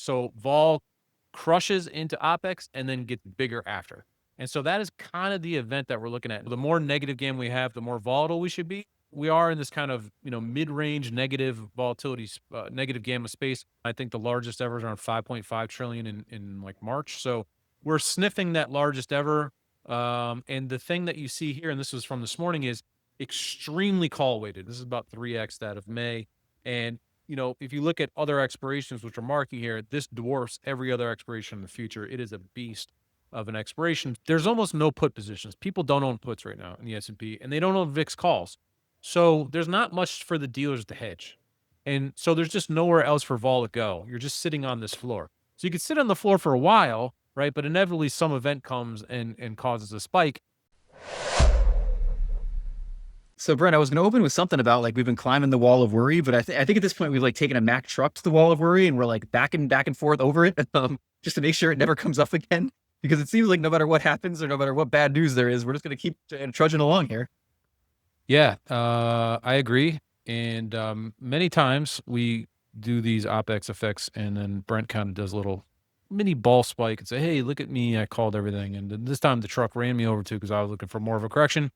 So vol crushes into OPEX and then gets bigger after. And so that is kind of the event that we're looking at. The more negative gamma we have, the more volatile we should be. We are in this kind of, mid-range negative volatility, negative gamma space. I think the largest ever is around 5.5 trillion in like March. So we're sniffing that largest ever. And the thing that you see here, and this was from this morning, is extremely call weighted. This is about 3x that of May. And if you look at other expirations, which are marking here, this dwarfs every other expiration in the future. It is a beast of an expiration. There's almost no put positions. People don't own puts right now in the S&P, and they don't own VIX calls. So there's not much for the dealers to hedge. And so there's just nowhere else for vol to go. You're just sitting on this floor. So you could sit on the floor for a while, right? But inevitably some event comes and causes a spike. So Brent, I was going to open with something about like we've been climbing the wall of worry, but I think at this point we've like taken a Mack truck to the wall of worry and we're like back and forth over it, just to make sure it never comes up again. Because it seems like no matter what happens or no matter what bad news there is, we're just going to keep trudging along here. Yeah, I agree. And many times we do these OPEX effects, and then Brent kind of does a little mini ball spike and say, "Hey, look at me! I called everything." And then this time the truck ran me over too because I was looking for more of a correction.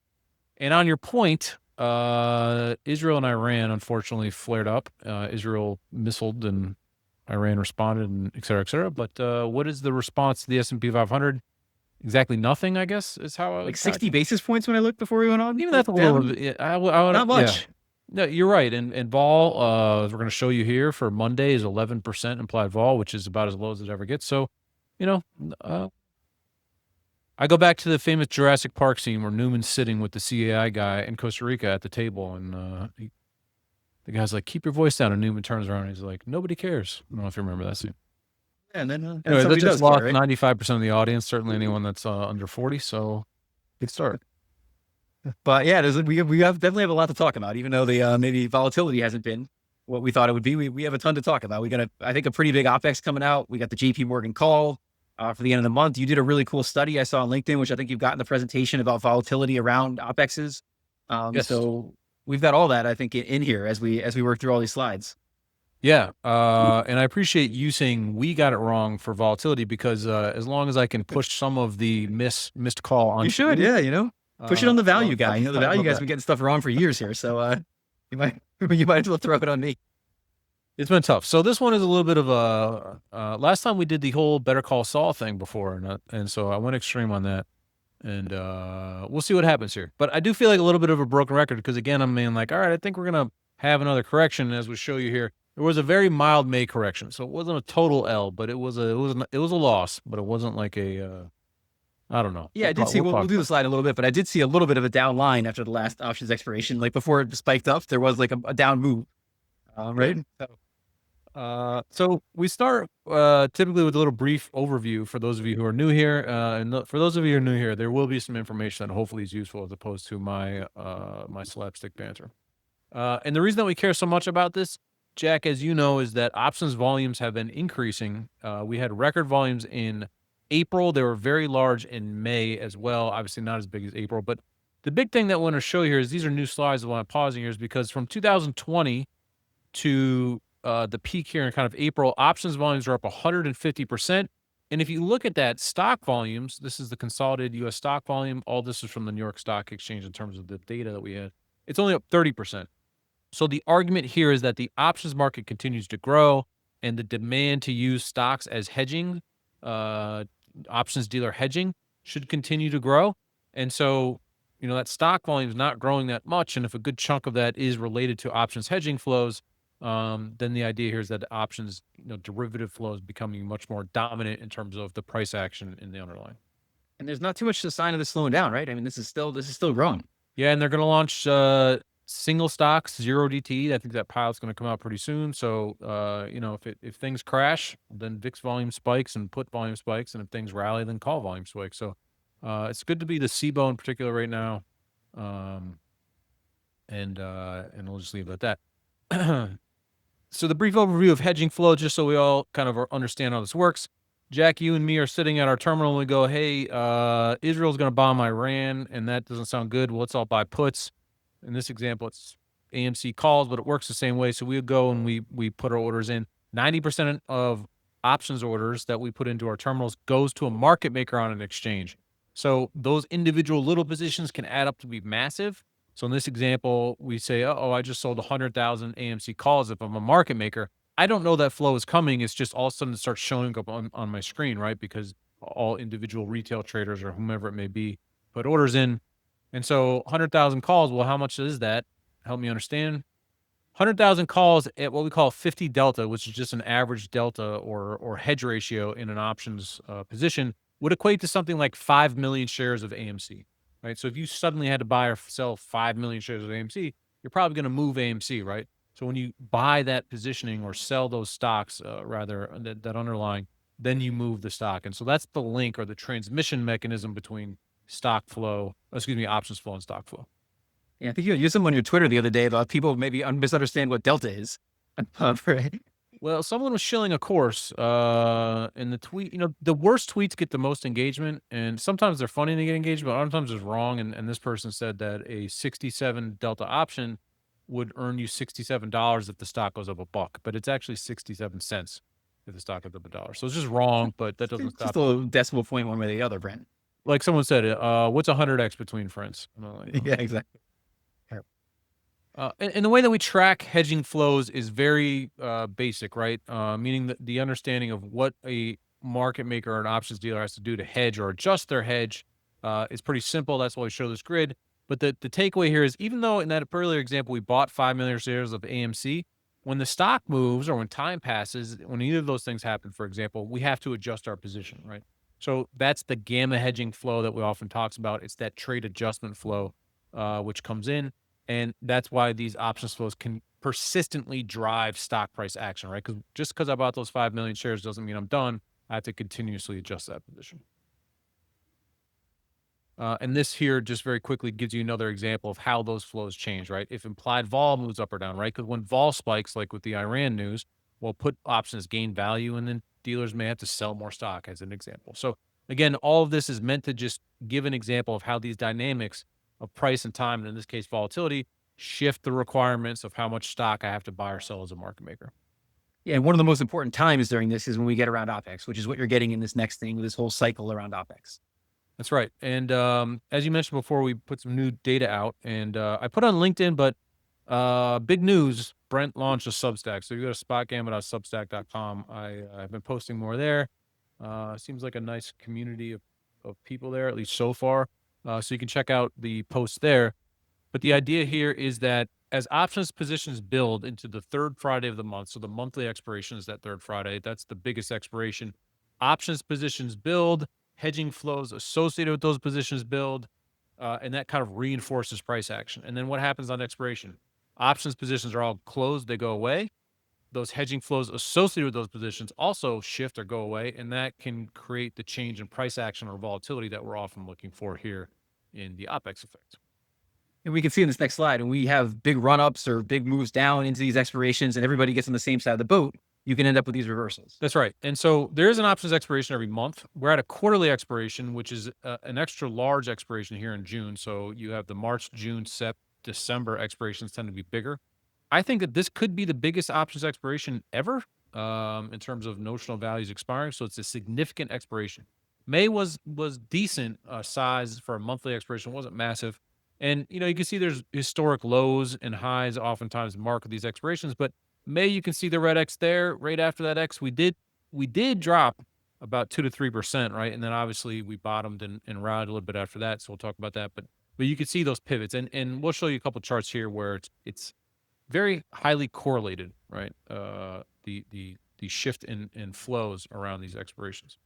And on your point, Israel and Iran unfortunately flared up. Israel missiled and Iran responded, and et cetera, et cetera. But what is the response to the S&P 500? Exactly nothing, I guess, is how I would like 60 basis points when I looked before we went on. Even that's a little bit. Yeah, I would, not much. Yeah. No, you're right. And vol, as we're going to show you here for Monday, is 11% implied vol, which is about as low as it ever gets. So, I go back to the famous Jurassic Park scene where Newman's sitting with the CAI guy in Costa Rica at the table, and the guy's like, "Keep your voice down," and Newman turns around and he's like, "Nobody cares." I don't know if you remember that scene. Yeah, and then anyway, that just lost 95% of the audience, certainly anyone that's under 40. So, good start. But yeah, we definitely have a lot to talk about, even though the maybe volatility hasn't been what we thought it would be. We have a ton to talk about. We got I think a pretty big OPEX coming out. We got the JP Morgan call for the end of the month. You did a really cool study I saw on LinkedIn, which I think you've gotten the presentation about volatility around OPEXs. Yes. So we've got all that, I think, in here as we work through all these slides. Yeah. And I appreciate you saying we got it wrong for volatility, because as long as I can push some of the missed call on you should, push it on the value guy. The value guy's been getting stuff wrong for years here. So you might as well throw it on me. It's been tough. So this one is a little bit of a, last time we did the whole Better Call Saul thing before. And so I went extreme on that, and we'll see what happens here. But I do feel like a little bit of a broken record, because again, I'm being like, all right, I think we're going to have another correction. As we show you here, there was a very mild May correction. So it wasn't a total L, but it was a loss, but it wasn't like a, I don't know. Yeah, I did see, we'll do the slide in a little bit, but I did see a little bit of a down line after the last options expiration. Like before it spiked up, there was like a down move, right? So we start typically with a little brief overview for those of you who are new here. And for those of you who are new here, there will be some information that hopefully is useful as opposed to my my slapstick banter. And the reason that we care so much about this, Jack, as you know, is that options volumes have been increasing. We had record volumes in April. They were very large in May as well. Obviously not as big as April. But the big thing that I want to show here is, these are new slides why I'm pausing here, is because from 2020 to the peak here in kind of April, options volumes are up 150%. And if you look at that, stock volumes, this is the consolidated U.S. stock volume. All this is from the New York Stock Exchange in terms of the data that we had. It's only up 30%. So the argument here is that the options market continues to grow, and the demand to use stocks as hedging, options dealer hedging, should continue to grow. And so, that stock volume is not growing that much. And if a good chunk of that is related to options hedging flows, then the idea here is that the options, derivative flows becoming much more dominant in terms of the price action in the underlying. And there's not too much sign of this slowing down, right? I mean, this is still growing. Yeah, and they're going to launch single stocks, Zero-DTE. I think that pilot's going to come out pretty soon. So, if things crash, then VIX volume spikes and put volume spikes, and if things rally, then call volume spikes. So, it's good to be the SIBO in particular right now, and we'll just leave it at that. So the brief overview of hedging flow, just so we all kind of understand how this works. Jack, you and me are sitting at our terminal, and we go, hey, Israel's going to bomb Iran, and that doesn't sound good. Well, let's all buy puts. In this example, it's AMC calls, but it works the same way. So we go and we put our orders in. 90% of options orders that we put into our terminals goes to a market maker on an exchange. So those individual little positions can add up to be massive. So in this example, we say, oh, I just sold 100,000 AMC calls. If I'm a market maker, I don't know that flow is coming. It's just all of a sudden it starts showing up on my screen, right? Because all individual retail traders or whomever it may be put orders in. And so 100,000 calls, well, how much is that? Help me understand. 100,000 calls at what we call 50 delta, which is just an average delta or hedge ratio in an options position, would equate to something like 5 million shares of AMC, right? So if you suddenly had to buy or sell 5 million shares of AMC, you're probably going to move AMC, right? So when you buy that positioning or sell those stocks, rather that underlying, then you move the stock. And so that's the link or the transmission mechanism between stock flow, excuse me, options flow and stock flow. Yeah, I think you used some on your Twitter the other day about people maybe misunderstand what delta is. Right. Well, someone was shilling a course, in the tweet. The worst tweets get the most engagement, and sometimes they're funny to get engagement, but sometimes it's wrong. And this person said that a 67 delta option would earn you $67 if the stock goes up a buck, but it's actually 67 cents if the stock goes up a dollar. So it's just wrong, but that doesn't Just stop. a little decimal point one way or the other, Brent. Like someone said, what's 100x between friends? And I'm like, "Oh." Yeah, exactly. And the way that we track hedging flows is very basic, right? Meaning that the understanding of what a market maker or an options dealer has to do to hedge or adjust their hedge is pretty simple. That's why we show this grid. But the takeaway here is even though in that earlier example we bought 5 million shares of AMC, when the stock moves or when time passes, when either of those things happen, for example, we have to adjust our position, right? So that's the gamma hedging flow that we often talks about. It's that trade adjustment flow, which comes in. And that's why these options flows can persistently drive stock price action, right? Because just because I bought those 5 million shares doesn't mean I'm done. I have to continuously adjust that position. And this here just very quickly gives you another example of how those flows change, right? If implied vol moves up or down, right? Because when vol spikes, like with the Iran news, well, put options gain value, and then dealers may have to sell more stock, as an example. So again, all of this is meant to just give an example of how these dynamics of price and time, and in this case, volatility, shift the requirements of how much stock I have to buy or sell as a market maker. Yeah, and one of the most important times during this is when we get around OPEX, which is what you're getting in this next thing, this whole cycle around OPEX. That's right. And as you mentioned before, we put some new data out, and I put on LinkedIn, but big news, Brent launched a Substack. So you go to spotgamma.substack.com. I've been posting more there. Seems like a nice community of people there, at least so far. So you can check out the posts there. But the idea here is that as options positions build into the third Friday of the month, so the monthly expiration is that third Friday, that's the biggest expiration. Options positions build, hedging flows associated with those positions build, and that kind of reinforces price action. And then what happens on expiration? Options positions are all closed, they go away. Those hedging flows associated with those positions also shift or go away, and that can create the change in price action or volatility that we're often looking for here in the OPEX effect. And we can see in this next slide, when we have big run-ups or big moves down into these expirations and everybody gets on the same side of the boat, you can end up with these reversals. That's right. And so there is an options expiration every month. We're at a quarterly expiration, which is an extra large expiration here in June. So you have the March, June, December expirations tend to be bigger. I think that this could be the biggest options expiration ever in terms of notional values expiring. So it's a significant expiration. May was decent size for a monthly expiration, wasn't massive. And you can see there's historic lows and highs oftentimes mark these expirations, but May you can see the red X there. Right after that X, we did drop about 2 to 3%, right? And then obviously we bottomed and rallied a little bit after that. So we'll talk about that. But you can see those pivots, and we'll show you a couple charts here where it's very highly correlated, right? The shift in flows around these expirations.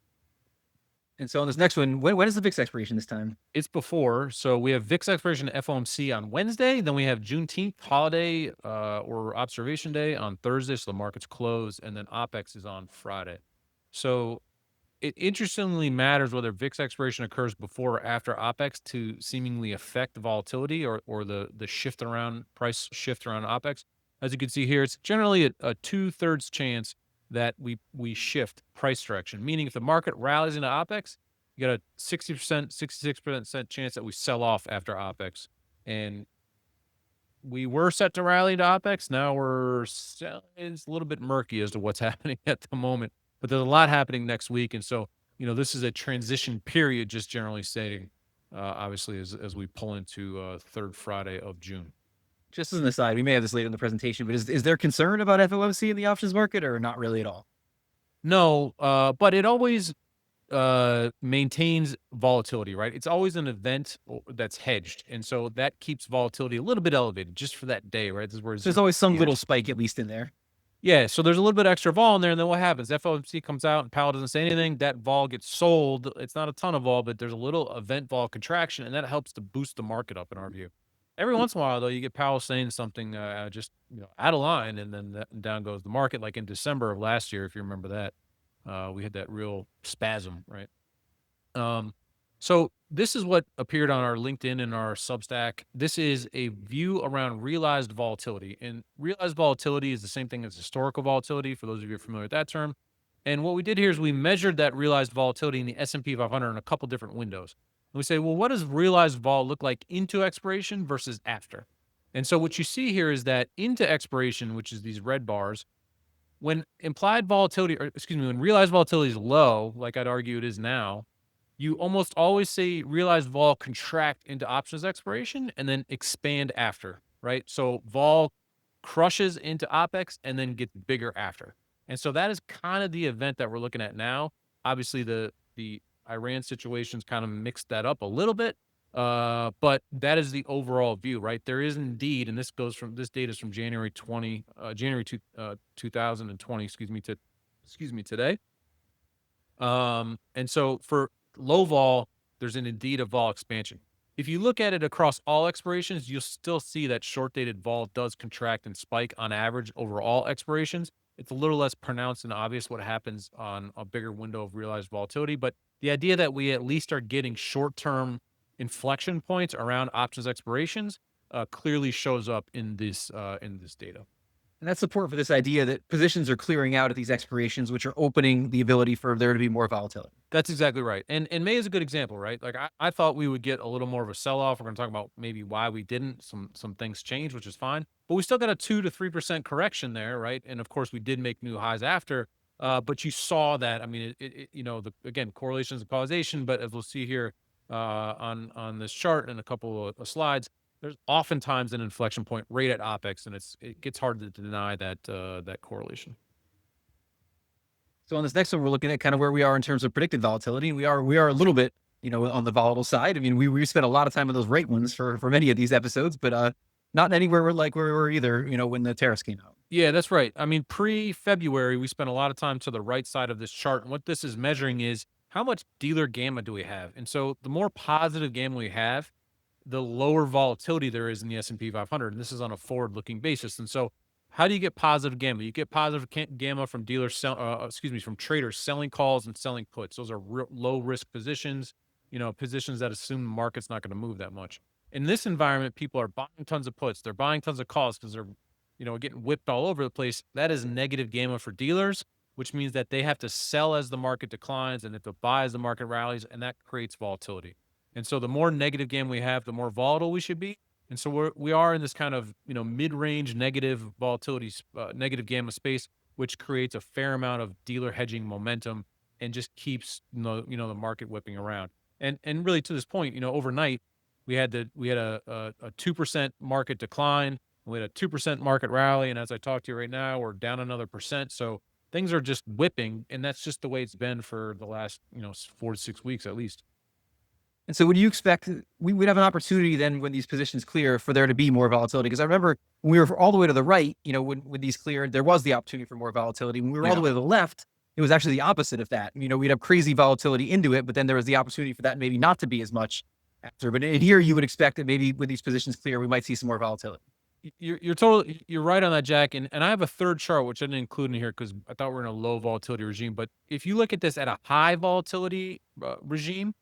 And so on this next one, when is the VIX expiration this time? It's before, so we have VIX expiration FOMC on Wednesday. Then we have Juneteenth holiday or observation day on Thursday, so the markets close, and then OPEX is on Friday. So it interestingly matters whether VIX expiration occurs before or after OPEX to seemingly affect the volatility or the shift around price shift around OPEX. As you can see here, it's generally a 2/3 chance that we shift price direction. Meaning, if the market rallies into OPEX, you got a 60%, 66% chance that we sell off after OPEX. And we were set to rally to OPEX. Now it's a little bit murky as to what's happening at the moment. but there's a lot happening next week. And so, this is a transition period, just generally stating, obviously, as we pull into third Friday of June. Just as an aside, we may have this later in the presentation, but is there concern about FOMC in the options market or not really at all? No, but it always maintains volatility, right? It's always an event that's hedged, and so that keeps volatility a little bit elevated just for that day, right? This is where So there's always some yeah. little spike at least in there. Yeah, so there's a little bit extra vol in there, and then what happens? FOMC comes out and Powell doesn't say anything. That vol gets sold. It's not a ton of vol, but there's a little event vol contraction, and that helps to boost the market up in our view. Every once in a while, though, you get Powell saying something just out of line, and then down goes the market. Like in December of last year, if you remember that, we had that real spasm, right? Um, so this is what appeared on our LinkedIn and our Substack. This is a view around realized volatility, and realized volatility is the same thing as historical volatility. For those of you who are familiar with that term, and what we did here is we measured that realized volatility in the S&P 500 in a couple different windows. And we say, well, what does realized vol look like into expiration versus after? And so what you see here is that into expiration, which is these red bars, when implied volatility, or excuse me, when realized volatility is low, like I'd argue it is now, you almost always see realized vol contract into options expiration and then expand after, right? So vol crushes into OPEX and then gets bigger after. And so that is kind of the event that we're looking at now. Obviously, the Iran situation's kind of mixed that up a little bit, but that is the overall view, right? There is indeed, and this data is from January 2020, excuse me, today. And so for low vol, there's indeed a vol expansion. If you look at it across all expirations, you'll still see that short dated vol does contract and spike on average over all expirations. It's a little less pronounced and obvious what happens on a bigger window of realized volatility, but the idea that we at least are getting short term inflection points around options expirations clearly shows up in this data. And that's support for this idea that positions are clearing out at these expirations, which are opening the ability for there to be more volatility. That's exactly right. And May is a good example, right? Like I thought we would get a little more of a sell-off. We're going to talk about maybe why we didn't. Some things changed, which is fine. But we still got a 2 to 3% correction there, right? And of course, we did make new highs after. But you saw that. I mean, again, correlations and causation. But as we'll see here on this chart and a couple of slides, there's oftentimes an inflection point right at OPEX, and it gets hard to deny that correlation. So on this next one, we're looking at kind of where we are in terms of predicted volatility. We are a little bit, on the volatile side. I mean, we spent a lot of time on those rate ones for many of these episodes, but not anywhere where we were either, when the tariffs came out. Yeah, that's right. I mean, pre-February, we spent a lot of time to the right side of this chart, and what this is measuring is how much dealer gamma do we have? And so the more positive gamma we have, the lower volatility there is in the S&P 500, and this is on a forward-looking basis. And so how do you get positive gamma? You get positive gamma from from traders selling calls and selling puts. Those are low risk positions, positions that assume the market's not going to move that much. In this environment, people are buying tons of puts. They're buying tons of calls because they're, getting whipped all over the place. That is negative gamma for dealers, which means that they have to sell as the market declines and have to buy as the market rallies, and that creates volatility. And so the more negative gamma we have, the more volatile we should be. And so we are in this kind of, mid-range negative volatility, negative gamma space, which creates a fair amount of dealer hedging momentum and just keeps, the market whipping around. And really to this point, overnight, we had a 2% market decline. We had a 2% market rally. And as I talk to you right now, we're down another percent. So things are just whipping. And that's just the way it's been for the last, 4 to 6 weeks at least. And so would you expect we would have an opportunity then when these positions clear for there to be more volatility? Because I remember when we were all the way to the right, when these cleared, there was the opportunity for more volatility. When we were all the way to the left, it was actually the opposite of that. We'd have crazy volatility into it, but then there was the opportunity for that maybe not to be as much after. But in here, you would expect that maybe when these positions clear, we might see some more volatility. You're right on that, Jack. And I have a third chart, which I didn't include in here because I thought we were in a low volatility regime. But if you look at this at a high volatility regime,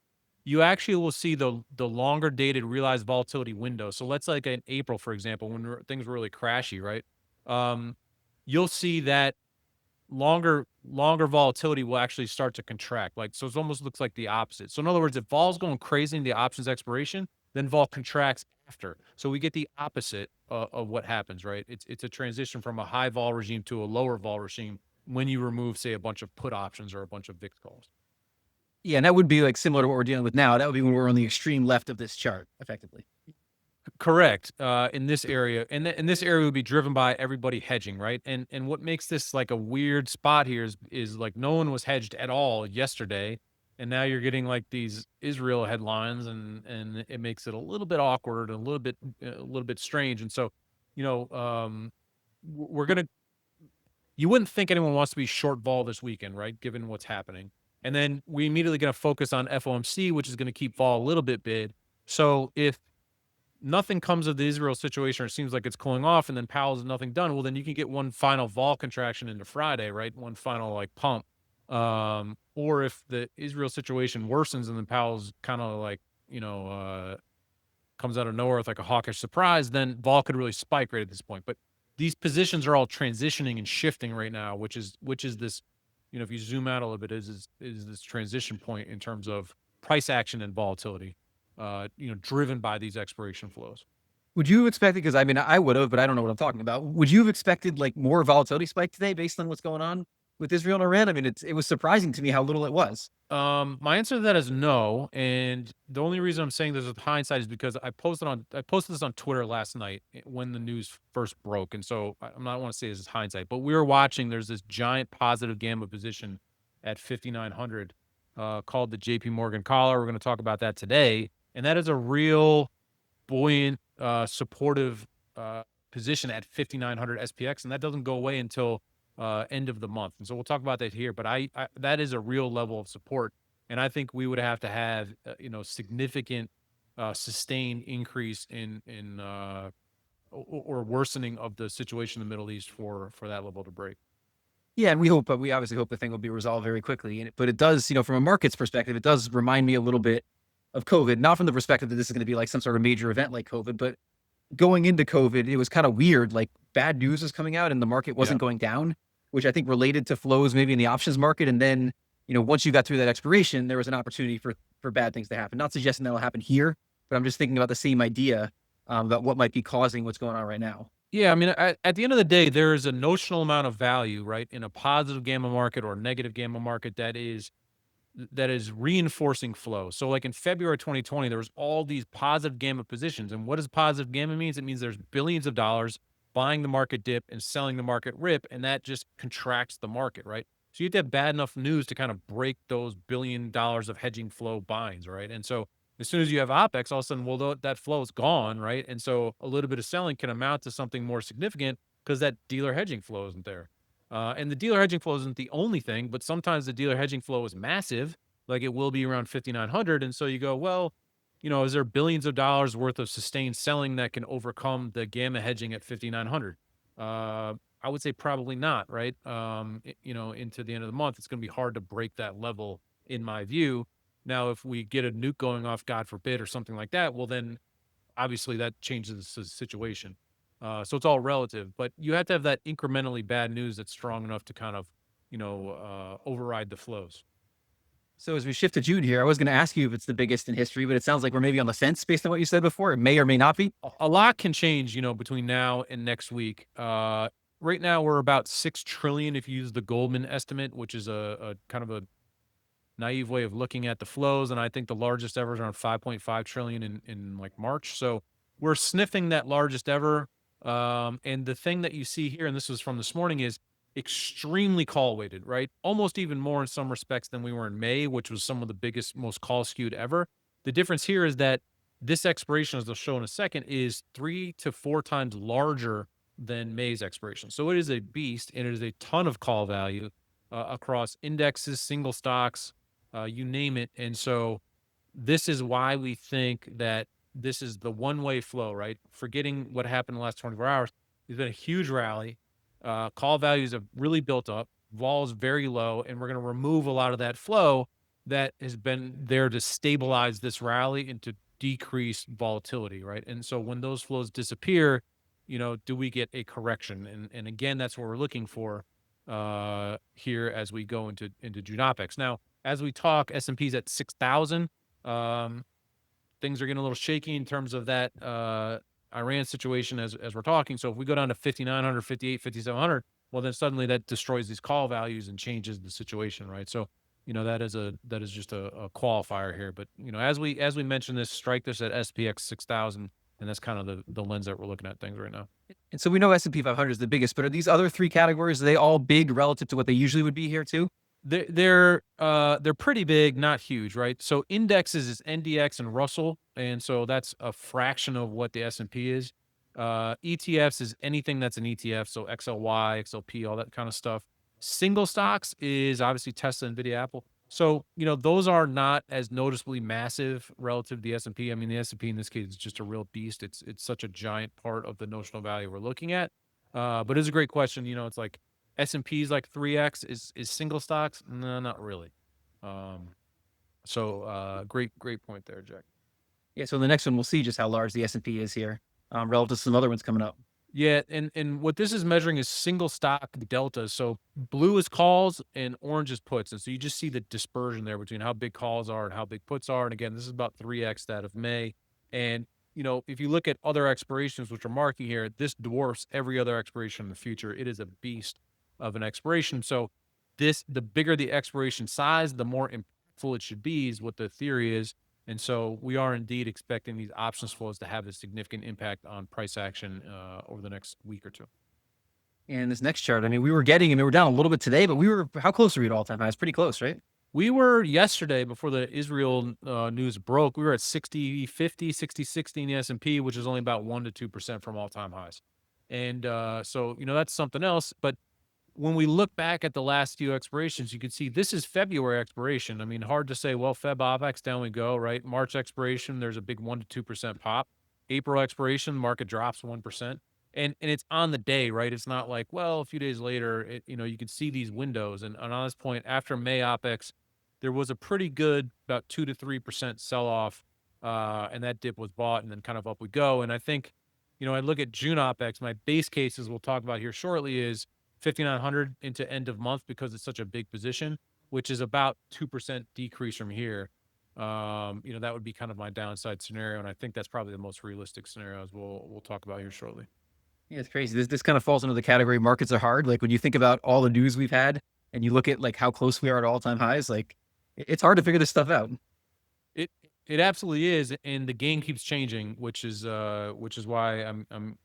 you actually will see the longer dated realized volatility window. So let's like in April, for example, when things were really crashy, right? You'll see that longer volatility will actually start to contract. So it almost looks like the opposite. So in other words, if vol's going crazy in the options expiration, then vol contracts after. So we get the opposite of what happens, right? It's a transition from a high vol regime to a lower vol regime. when you remove, say, a bunch of put options or a bunch of VIX calls. Yeah, and that would be like similar to what we're dealing with now. That would be when we're on the extreme left of this chart, effectively. Correct. In this area, and this area would be driven by everybody hedging, right? And what makes this like a weird spot here is like no one was hedged at all yesterday, and now you're getting like these Israel headlines, and it makes it a little bit awkward, a little bit strange. And so, you know, we're gonna. You wouldn't think anyone wants to be short vol this weekend, right? Given what's happening, and then we immediately going to focus on FOMC, which is going to keep vol a little bit bid. So if nothing comes of the Israel situation, or it seems like it's cooling off, and then Powell's nothing done, well, then you can get one final vol contraction into Friday, right? One final like pump. Or if the Israel situation worsens and then Powell's kind of like, comes out of nowhere with like a hawkish surprise, then vol could really spike right at this point. But these positions are all transitioning and shifting right now, which is this, if you zoom out a little bit, is this transition point in terms of price action and volatility, driven by these expiration flows. Would you have expected? Because I mean, I would have, but I don't know what I'm talking about. Would you have expected like more volatility spike today based on what's going on with Israel and Iran? I mean, it was surprising to me how little it was. My answer to that is no, and the only reason I'm saying this with hindsight is because I posted this on Twitter last night when the news first broke, and so I'm not want to say this is hindsight, but we were watching. There's this giant positive gamma position at 5,900, called the J.P. Morgan collar. We're going to talk about that today, and that is a real buoyant, supportive position at 5,900 SPX, and that doesn't go away until end of the month. And so we'll talk about that here. But I that is a real level of support, and I think we would have to have significant sustained increase in or worsening of the situation in the Middle East for that level to break. Yeah, and we obviously hope the thing will be resolved very quickly. But it does, from a market's perspective, it does remind me a little bit of COVID, not from the perspective that this is going to be like some sort of major event like COVID, but going into COVID, it was kind of weird. Like bad news was coming out and the market wasn't going down, which I think related to flows maybe in the options market. And then, once you got through that expiration, there was an opportunity for bad things to happen. Not suggesting that'll happen here, but I'm just thinking about the same idea, about what might be causing what's going on right now. Yeah, I mean, at the end of the day, there is a notional amount of value, right, in a positive gamma market or negative gamma market that is reinforcing flow. So like in February 2020, there was all these positive gamma positions. And what does positive gamma means? It means there's billions of dollars buying the market dip and selling the market rip, and that just contracts the market, right? So you have to have bad enough news to kind of break those $1 billion of hedging flow binds, right? And so as soon as you have OPEX, all of a sudden, well, that flow is gone, right? And so a little bit of selling can amount to something more significant because that dealer hedging flow isn't there. And the dealer hedging flow isn't the only thing, but sometimes the dealer hedging flow is massive, like it will be around 5,900. And so you go, well, is there billions of dollars worth of sustained selling that can overcome the gamma hedging at 5,900? I would say probably not, right? Into the end of the month, it's going to be hard to break that level, in my view. Now, if we get a nuke going off, God forbid, or something like that, well, then obviously that changes the situation. So it's all relative, but you have to have that incrementally bad news that's strong enough to kind of, override the flows. So as we shift to June here, I was going to ask you if it's the biggest in history, but it sounds like we're maybe on the fence based on what you said before. It may or may not be. A lot can change, between now and next week. Right now we're about 6 trillion if you use the Goldman estimate, which is a kind of a naive way of looking at the flows, and I think the largest ever is around 5.5 trillion in like March. So we're sniffing that largest ever. And the thing that you see here, and this was from this morning, is extremely call weighted, right? Almost even more in some respects than we were in May, which was some of the biggest, most call skewed ever. The difference here is that this expiration, as I'll show in a second, is 3 to 4 times larger than May's expiration. So it is a beast, and it is a ton of call value across indexes, single stocks, you name it. And so this is why we think that this is the one-way flow, right? Forgetting what happened in the last 24 hours, there's been a huge rally. Call values have really built up. Vol is very low, and we're going to remove a lot of that flow that has been there to stabilize this rally and to decrease volatility, right? And so when those flows disappear, do we get a correction? And again, that's what we're looking for here as we go into June OPEX. Now, as we talk, S&P's at 6,000. Things are getting a little shaky in terms of that Iran situation as we're talking. So if we go down to 5,900, 58, 5,700, well, then suddenly that destroys these call values and changes the situation, right? So, that is just a qualifier here. But as we mentioned this, strike this at SPX 6,000, and that's kind of the lens that we're looking at things right now. And so we know S&P 500 is the biggest, but are these other three categories, are they all big relative to what they usually would be here too? They're pretty big, not huge, right? So indexes is NDX and Russell, and so that's a fraction of what the S&P is. ETFs is anything that's an ETF, so XLY, XLP, all that kind of stuff. Single stocks is obviously Tesla, Nvidia, Apple. So those are not as noticeably massive relative to the S&P. I mean, the S&P in this case is just a real beast. It's such a giant part of the notional value we're looking at. But it's a great question. It's like S&P is like 3x. Is single stocks? No, not really. Great point there, Jack. Yeah, so the next one, we'll see just how large the S&P is here relative to some other ones coming up. Yeah, and what this is measuring is single stock delta. So blue is calls and orange is puts. And so you just see the dispersion there between how big calls are and how big puts are. And again, this is about 3x that of May. And if you look at other expirations, which are marking here, this dwarfs every other expiration in the future. It is a beast of an expiration. So the bigger the expiration size, the more impactful it should be, is what the theory is. And so we are indeed expecting these options flows to have a significant impact on price action over the next week or two. And this next chart, I mean, we were down a little bit today, but how close are we to all-time highs? Pretty close, right? We were yesterday, before the Israel news broke, we were at 60-50, 60-60 in the S&P, which is only about 1% to 2% from all-time highs. And so, that's something else. But when we look back at the last few expirations, you can see this is February expiration. I mean, hard to say, well, Feb OPEX, down we go, right? March expiration, there's a big 1% to 2% pop. April expiration, market drops 1%. And it's on the day, right? It's not like, well, a few days later, you can see these windows. And on this point, after May OPEX, there was a pretty good about 2% to 3% sell off. And that dip was bought, and then kind of up we go. And I think, I look at June OPEX, my base cases we'll talk about here shortly is 5,900 into end of month, because it's such a big position, which is about 2% decrease from here. That would be kind of my downside scenario, and I think that's probably the most realistic scenario, as we'll talk about here shortly. Yeah, it's crazy. This kind of falls into the category markets are hard. Like when you think about all the news we've had and you look at like how close we are at all-time highs, like it's hard to figure this stuff out. It absolutely is, and the game keeps changing, which is why I'm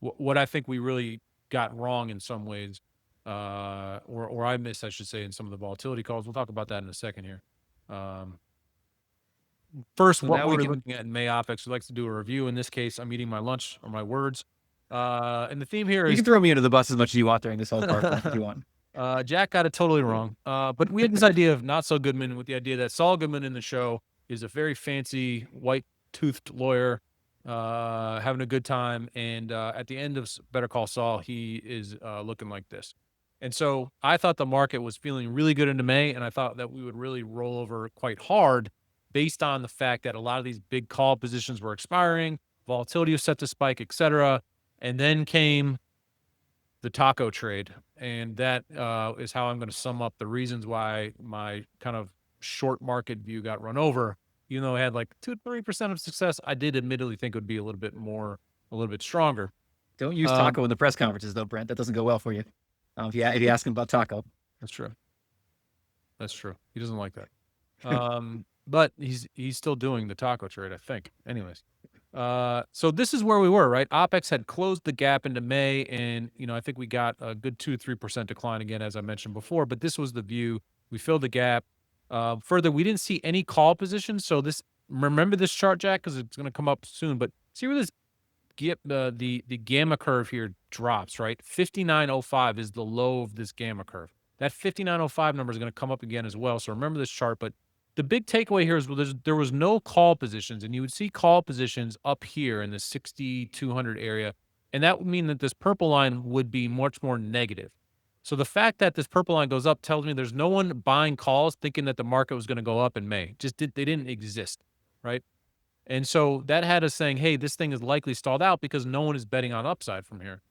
what I think we really got wrong in some ways, or I missed, I should say, in some of the volatility calls. We'll talk about that in a second here. First, So what now we're we can looking at in May OPEX, we like to do a review. In this case, I'm eating my lunch or my words. And the theme here you is can throw me under the bus as much as you want during this whole part if you want. Jack got it totally wrong. But we had this idea of Not So Goodman, with the idea that Saul Goodman in the show is a very fancy, white-toothed lawyer having a good time. And at the end of Better Call Saul, he is looking like this. And so I thought the market was feeling really good into May, and I thought that we would really roll over quite hard based on the fact that a lot of these big call positions were expiring, volatility was set to spike, et cetera. And then came the taco trade. And that is how I'm going to sum up the reasons why my kind of short market view got run over. Even though I had like 2 to 3% of success, I did admittedly think it would be a little bit stronger. Don't use taco in the press conferences, though, Brent. That doesn't go well for you. If you ask him about taco. That's true. He doesn't like that. But he's still doing the taco trade, I think. Anyways. So this is where we were, right? OPEX had closed the gap into May, and I think we got a good 2 to 3% decline again, as I mentioned before. But this was the view. We filled the gap. Further, we didn't see any call positions. So remember this chart, Jack, because it's going to come up soon. But see where this the gamma curve here drops, right? 59.05 is the low of this gamma curve. That 59.05 number is going to come up again as well. So remember this chart. But the big takeaway here is there was no call positions, and you would see call positions up here in the 6,200 area, and that would mean that this purple line would be much more negative. So the fact that this purple line goes up tells me there's no one buying calls thinking that the market was going to go up in May. They didn't exist, right? And so that had us saying, hey, this thing is likely stalled out because no one is betting on upside from here.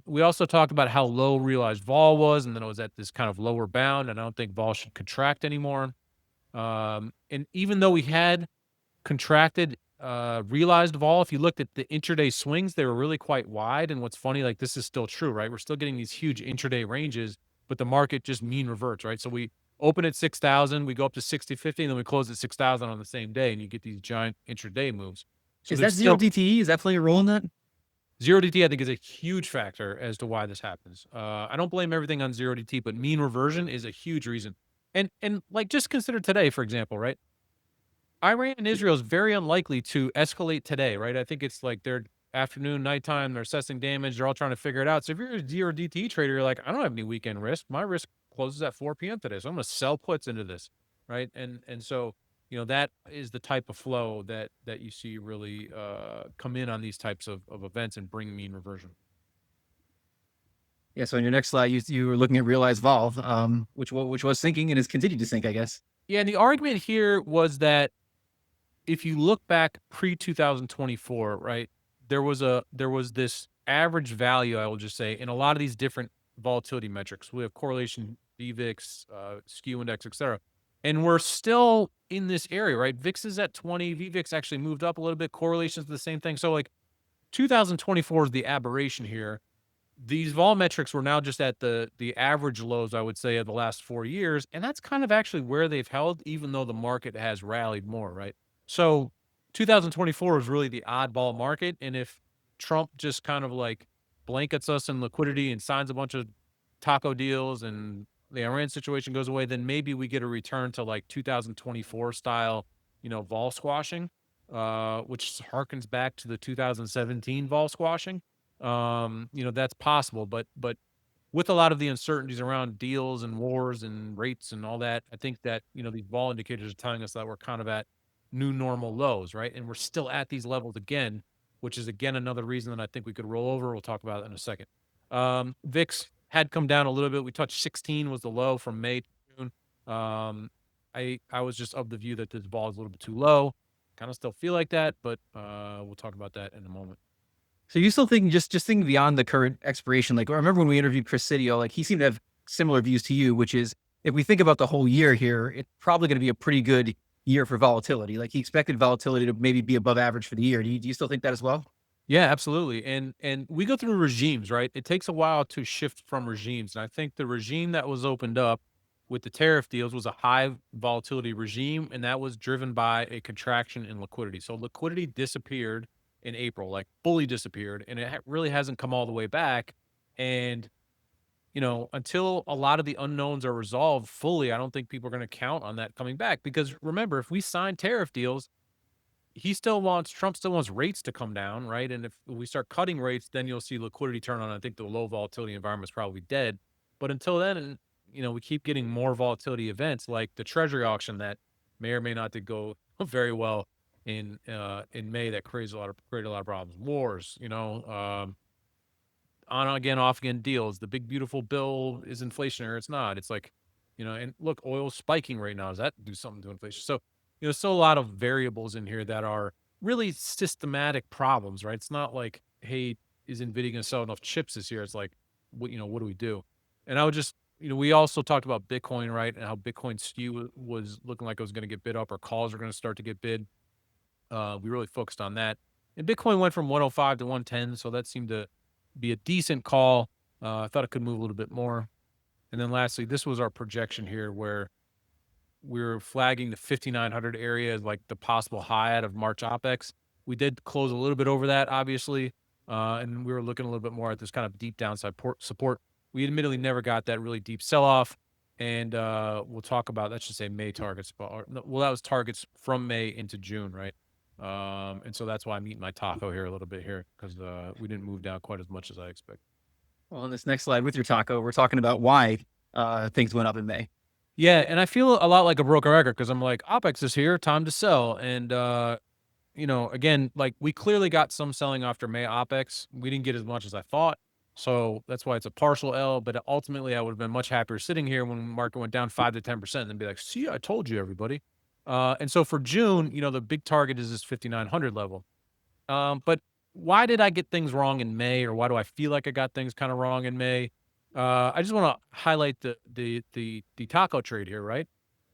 We also talked about how low realized vol was, and then it was at this kind of lower bound, and I don't think vol should contract anymore. And even though we had contracted realized vol, if you looked at the intraday swings, they were really quite wide. And what's funny, like this is still true, right? We're still getting these huge intraday ranges, but the market just mean reverts, right? So we open at 6,000, we go up to 60.50, and then we close at 6,000 on the same day, and you get these giant intraday moves. So Is there's that zero still DTE? Is that playing a role in that? zero DT, I think, is a huge factor as to why this happens. I don't blame everything on zero DT, but mean reversion is a huge reason. And like just consider today, for example, right? Iran and Israel is very unlikely to escalate today, right? I think it's like their afternoon, nighttime, they're assessing damage, they're all trying to figure it out. So if you're a zero DTE trader, you're like, I don't have any weekend risk. My risk closes at 4 p.m. today. So I'm gonna sell puts into this, right? And so that is the type of flow that you see really come in on these types of events and bring mean reversion. Yeah. So in your next slide, you were looking at realized vol, which was sinking and has continued to sink, I guess. Yeah, and the argument here was that if you look back pre 2024, right, there was this average value, I will just say, in a lot of these different volatility metrics. We have correlation, VVIX, skew index, etc. And we're still in this area, right? VIX is at 20, VVIX actually moved up a little bit, correlations the same thing. So like 2024 is the aberration here. These vol metrics were now just at the average lows, I would say, of the last 4 years, and that's kind of actually where they've held, even though the market has rallied more, right? So 2024 was really the oddball market, and if Trump just kind of like blankets us in liquidity and signs a bunch of taco deals and the Iran situation goes away, then maybe we get a return to like 2024 style, vol squashing, which harkens back to the 2017 vol squashing. That's possible, but with a lot of the uncertainties around deals and wars and rates and all that, I think that, these vol indicators are telling us that we're kind of at new normal lows, right? And we're still at these levels again, which is again another reason that I think we could roll over. We'll talk about it in a second. VIX had come down a little bit. We touched 16 was the low from May to June. I was just of the view that this vol is a little bit too low. Kind of still feel like that, but we'll talk about that in a moment. So you still think just thinking beyond the current expiration, like I remember when we interviewed Chris Sidio, like he seemed to have similar views to you, which is if we think about the whole year here, it's probably going to be a pretty good year for volatility. Like he expected volatility to maybe be above average for the year. Do you still think that as well? Yeah, absolutely. And we go through regimes, right? It takes a while to shift from regimes. And I think the regime that was opened up with the tariff deals was a high volatility regime, and that was driven by a contraction in liquidity. So liquidity disappeared in April, like fully disappeared, and it really hasn't come all the way back. And until a lot of the unknowns are resolved fully, I don't think people are going to count on that coming back. Because remember, if we sign tariff deals, Trump still wants rates to come down, right? And if we start cutting rates, then you'll see liquidity turn on. I think the low volatility environment is probably dead. But until then, we keep getting more volatility events like the treasury auction that may or may not did go very well in May that created a lot of problems. Wars, on again, off again deals. The big beautiful bill is inflationary. It's not. It's like, and look, oil's spiking right now. Does that do something to inflation? So, still a lot of variables in here that are really systematic problems, right? It's not like, hey, is Nvidia going to sell enough chips this year? It's like, what do we do? And I would just, we also talked about Bitcoin, right? And how Bitcoin skew was looking like it was going to get bid up, or calls are going to start to get bid. We really focused on that. And Bitcoin went from 105 to 110, so that seemed to be a decent call. I thought it could move a little bit more. And then lastly, this was our projection here where we're flagging the 5,900 area as like the possible high out of March OPEX. We did close a little bit over that, obviously, and we were looking a little bit more at this kind of deep downside support. We admittedly never got that really deep sell-off, and we'll talk about, that should say May targets. Well, that was targets from May into June, right? And so that's why I'm eating my taco here a little bit here, because we didn't move down quite as much as I expected. Well, on this next slide with your taco, we're talking about why things went up in May. Yeah, and I feel a lot like a broken record because I'm like, OPEX is here, time to sell. And, again, like we clearly got some selling after May OPEX. We didn't get as much as I thought. So that's why it's a partial L. But ultimately, I would have been much happier sitting here when the market went down 5 to 10% and then be like, see, I told you, everybody. And so for June, the big target is this 5,900 level. But why did I get things wrong in May, or why do I feel like I got things kind of wrong in May? I just want to highlight the taco trade here, right?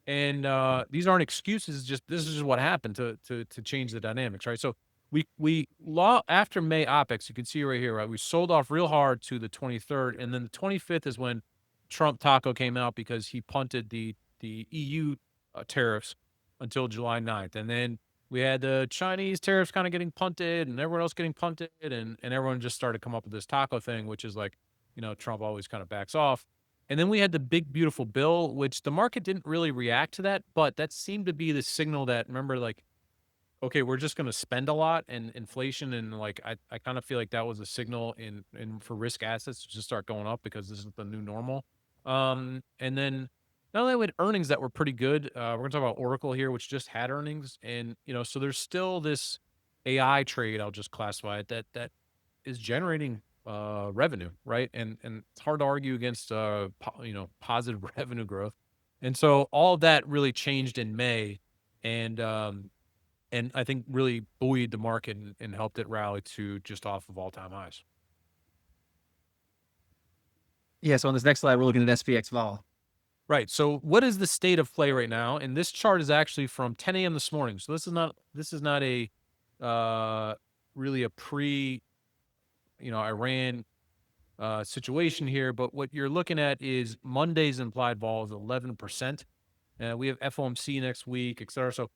And these aren't excuses. Just this is just what happened to change the dynamics, right? So we law after May OPEX, you can see right here, right? We sold off real hard to the 23rd, and then the 25th is when Trump taco came out because he punted the EU tariffs until July 9th, and then we had the Chinese tariffs kind of getting punted, and everyone else getting punted, and everyone just started to come up with this taco thing, which is like, Trump always kind of backs off. And then we had the big beautiful bill, which the market didn't really react to that, but that seemed to be the signal that, remember, like, okay, we're just gonna spend a lot, and inflation, and like I kind of feel like that was a signal in for risk assets to just start going up because this is the new normal. And then not only with earnings that were pretty good, we're gonna talk about Oracle here, which just had earnings, and so there's still this AI trade, I'll just classify it, that is generating revenue, right? And it's hard to argue against positive revenue growth. And so all of that really changed in May, and I think really buoyed the market and helped it rally to just off of all-time highs. Yeah. So on this next slide, we're looking at SPX vol. Right. So what is the state of play right now? And this chart is actually from 10 a.m. this morning. So this is not a uh really a pre Iran situation here, but what you're looking at is Monday's implied vol is 11%. We have FOMC next week, et cetera. So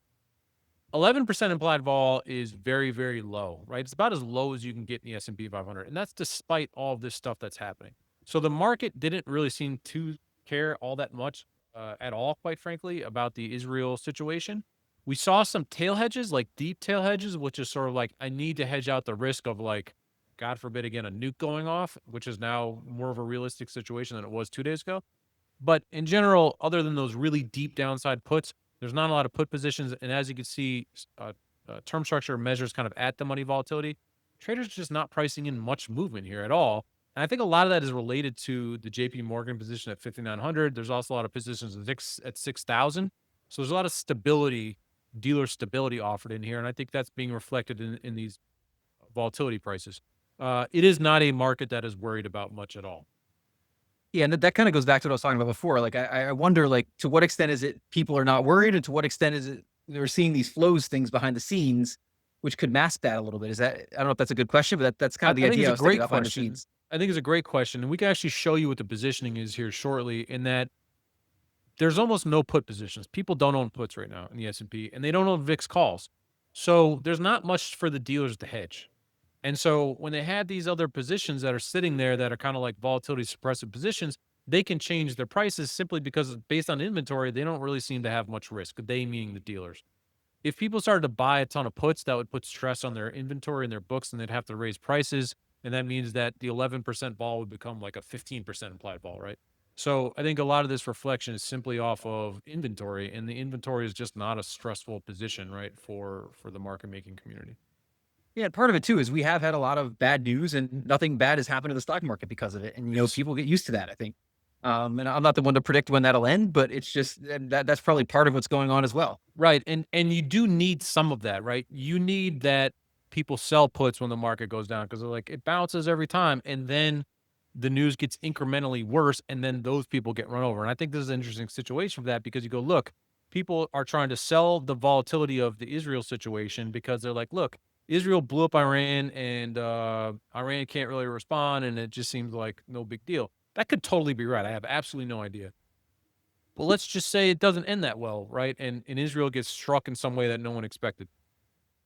11% implied vol is very, very low, right? It's about as low as you can get in the S&P 500, and that's despite all of this stuff that's happening. So the market didn't really seem to care all that much at all, quite frankly, about the Israel situation. We saw some tail hedges, like deep tail hedges, which is sort of like, I need to hedge out the risk of, like, God forbid, again, a nuke going off, which is now more of a realistic situation than it was 2 days ago. But in general, other than those really deep downside puts, there's not a lot of put positions. And as you can see, term structure measures kind of at the money volatility. Traders are just not pricing in much movement here at all. And I think a lot of that is related to the JP Morgan position at 5,900. There's also a lot of positions at 6,000. So there's a lot of stability, dealer stability offered in here. And I think that's being reflected in these volatility prices. It is not a market that is worried about much at all. Yeah, and that kind of goes back to what I was talking about before. Like, I wonder, like, to what extent is it people are not worried, and to what extent is it they're seeing these flows, things behind the scenes, which could mask that a little bit. Is that I don't know if that's a good question, but that's kind I of the think idea it's I a was thinking great about behind the question. scenes. I think it's a great question, and we can actually show you what the positioning is here shortly. In that, there's almost no put positions. People don't own puts right now in the S&P, and they don't own VIX calls. So there's not much for the dealers to hedge. And so when they had these other positions that are sitting there that are kind of like volatility suppressive positions, they can change their prices simply because based on inventory, they don't really seem to have much risk. They meaning the dealers. If people started to buy a ton of puts, that would put stress on their inventory and their books, and they'd have to raise prices. And that means that the 11% vol would become like a 15% implied vol, right? So I think a lot of this reflection is simply off of inventory, and the inventory is just not a stressful position, right, for the market making community. Yeah, and part of it too is we have had a lot of bad news, and nothing bad has happened to the stock market because of it. And Yes. people get used to that, I think. And I'm not the one to predict when that'll end, but it's just and that's probably part of what's going on as well. Right, and you do need some of that, right? You need that people sell puts when the market goes down because 'cause they're like, it bounces every time, and then the news gets incrementally worse, and then those people get run over, and I think this is an interesting situation for that because you go, "Look, people are trying to sell the volatility of the Israel situation because they're like, 'Look, Israel blew up Iran, and, Iran can't really respond, and it just seems like no big deal.'" That could totally be right, I have absolutely no idea. But let's just say it doesn't end that well, right? And Israel gets struck in some way that no one expected.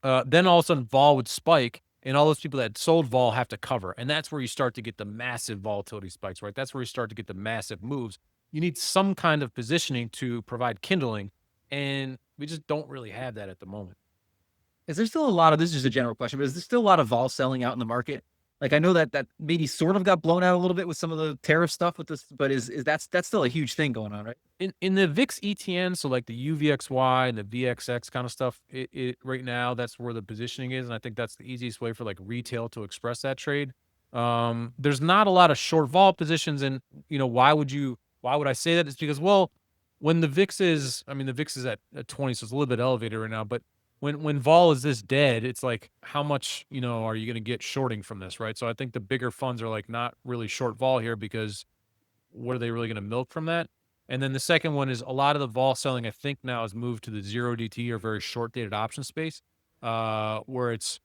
Then all of a sudden, vol would spike, and all those people that sold vol have to cover, and that's where you start to get the massive volatility spikes, right? That's where you start to get the massive moves. You need some kind of positioning to provide kindling, and we just don't really have that at the moment. Is there still a lot of this is just a general question, but is there still a lot of vol selling out in the market? Like, I know that maybe sort of got blown out a little bit with some of the tariff stuff with this, but is that's still a huge thing going on, right? In the VIX ETN, so like the UVXY and the VXX kind of stuff, it right now that's where the positioning is, and I think that's the easiest way for like retail to express that trade. There's not a lot of short vol positions, and why would I say that? It's because, well, when the VIX is, I mean, the VIX is at 20, so it's a little bit elevated right now, but when vol is this dead, it's like, how much are you going to get shorting from this, right? So I think the bigger funds are like not really short vol here because what are they really going to milk from that? And then the second one is a lot of the vol selling, I think now has moved to the 0-DTE or very short dated option space, where it's,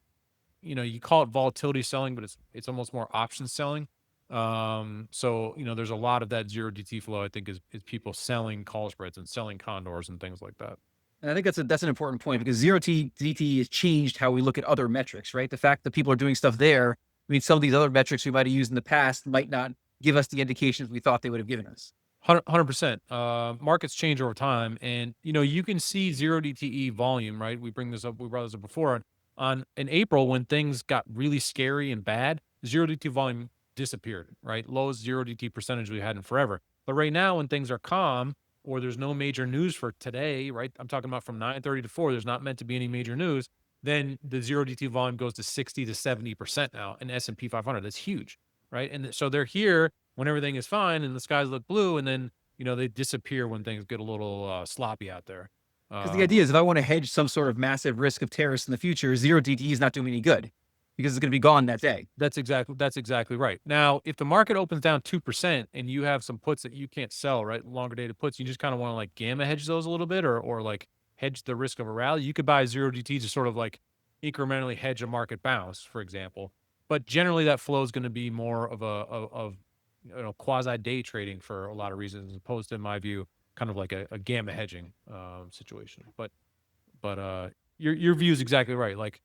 you call it volatility selling, but it's almost more option selling. So, there's a lot of that 0-DT flow, I think, is people selling call spreads and selling condors and things like that. And I think that's an important point because zero DTE has changed how we look at other metrics, right? The fact that people are doing stuff there means some of these other metrics we might have used in the past might not give us the indications we thought they would have given us. 100%. Markets change over time, and you can see 0-DTE volume, right? We brought this up before on in April when things got really scary and bad. 0-DTE volume disappeared, right? Lowest 0-DTE percentage we had in forever. But right now, when things are calm or there's no major news for today, right? I'm talking about from 9:30 to 4. There's not meant to be any major news. Then the 0-DTE volume goes to 60 to 70% now in S&P 500. That's huge, right? And so they're here when everything is fine and the skies look blue, and then they disappear when things get a little sloppy out there. Because the Um, idea is if I want to hedge some sort of massive risk of tariffs in the future, zero DTE is not doing me any good because it's going to be gone that day. that's exactly right. Now, if the market opens down 2% and you have some puts that you can't sell, right, longer dated puts, you just kind of want to like gamma hedge those a little bit, or like hedge the risk of a rally. You could buy 0-DT to sort of like incrementally hedge a market bounce, for example. But generally, that flow is going to be more of quasi day trading for a lot of reasons, as opposed to, in my view, kind of like a gamma hedging situation. But your view is exactly right. Like,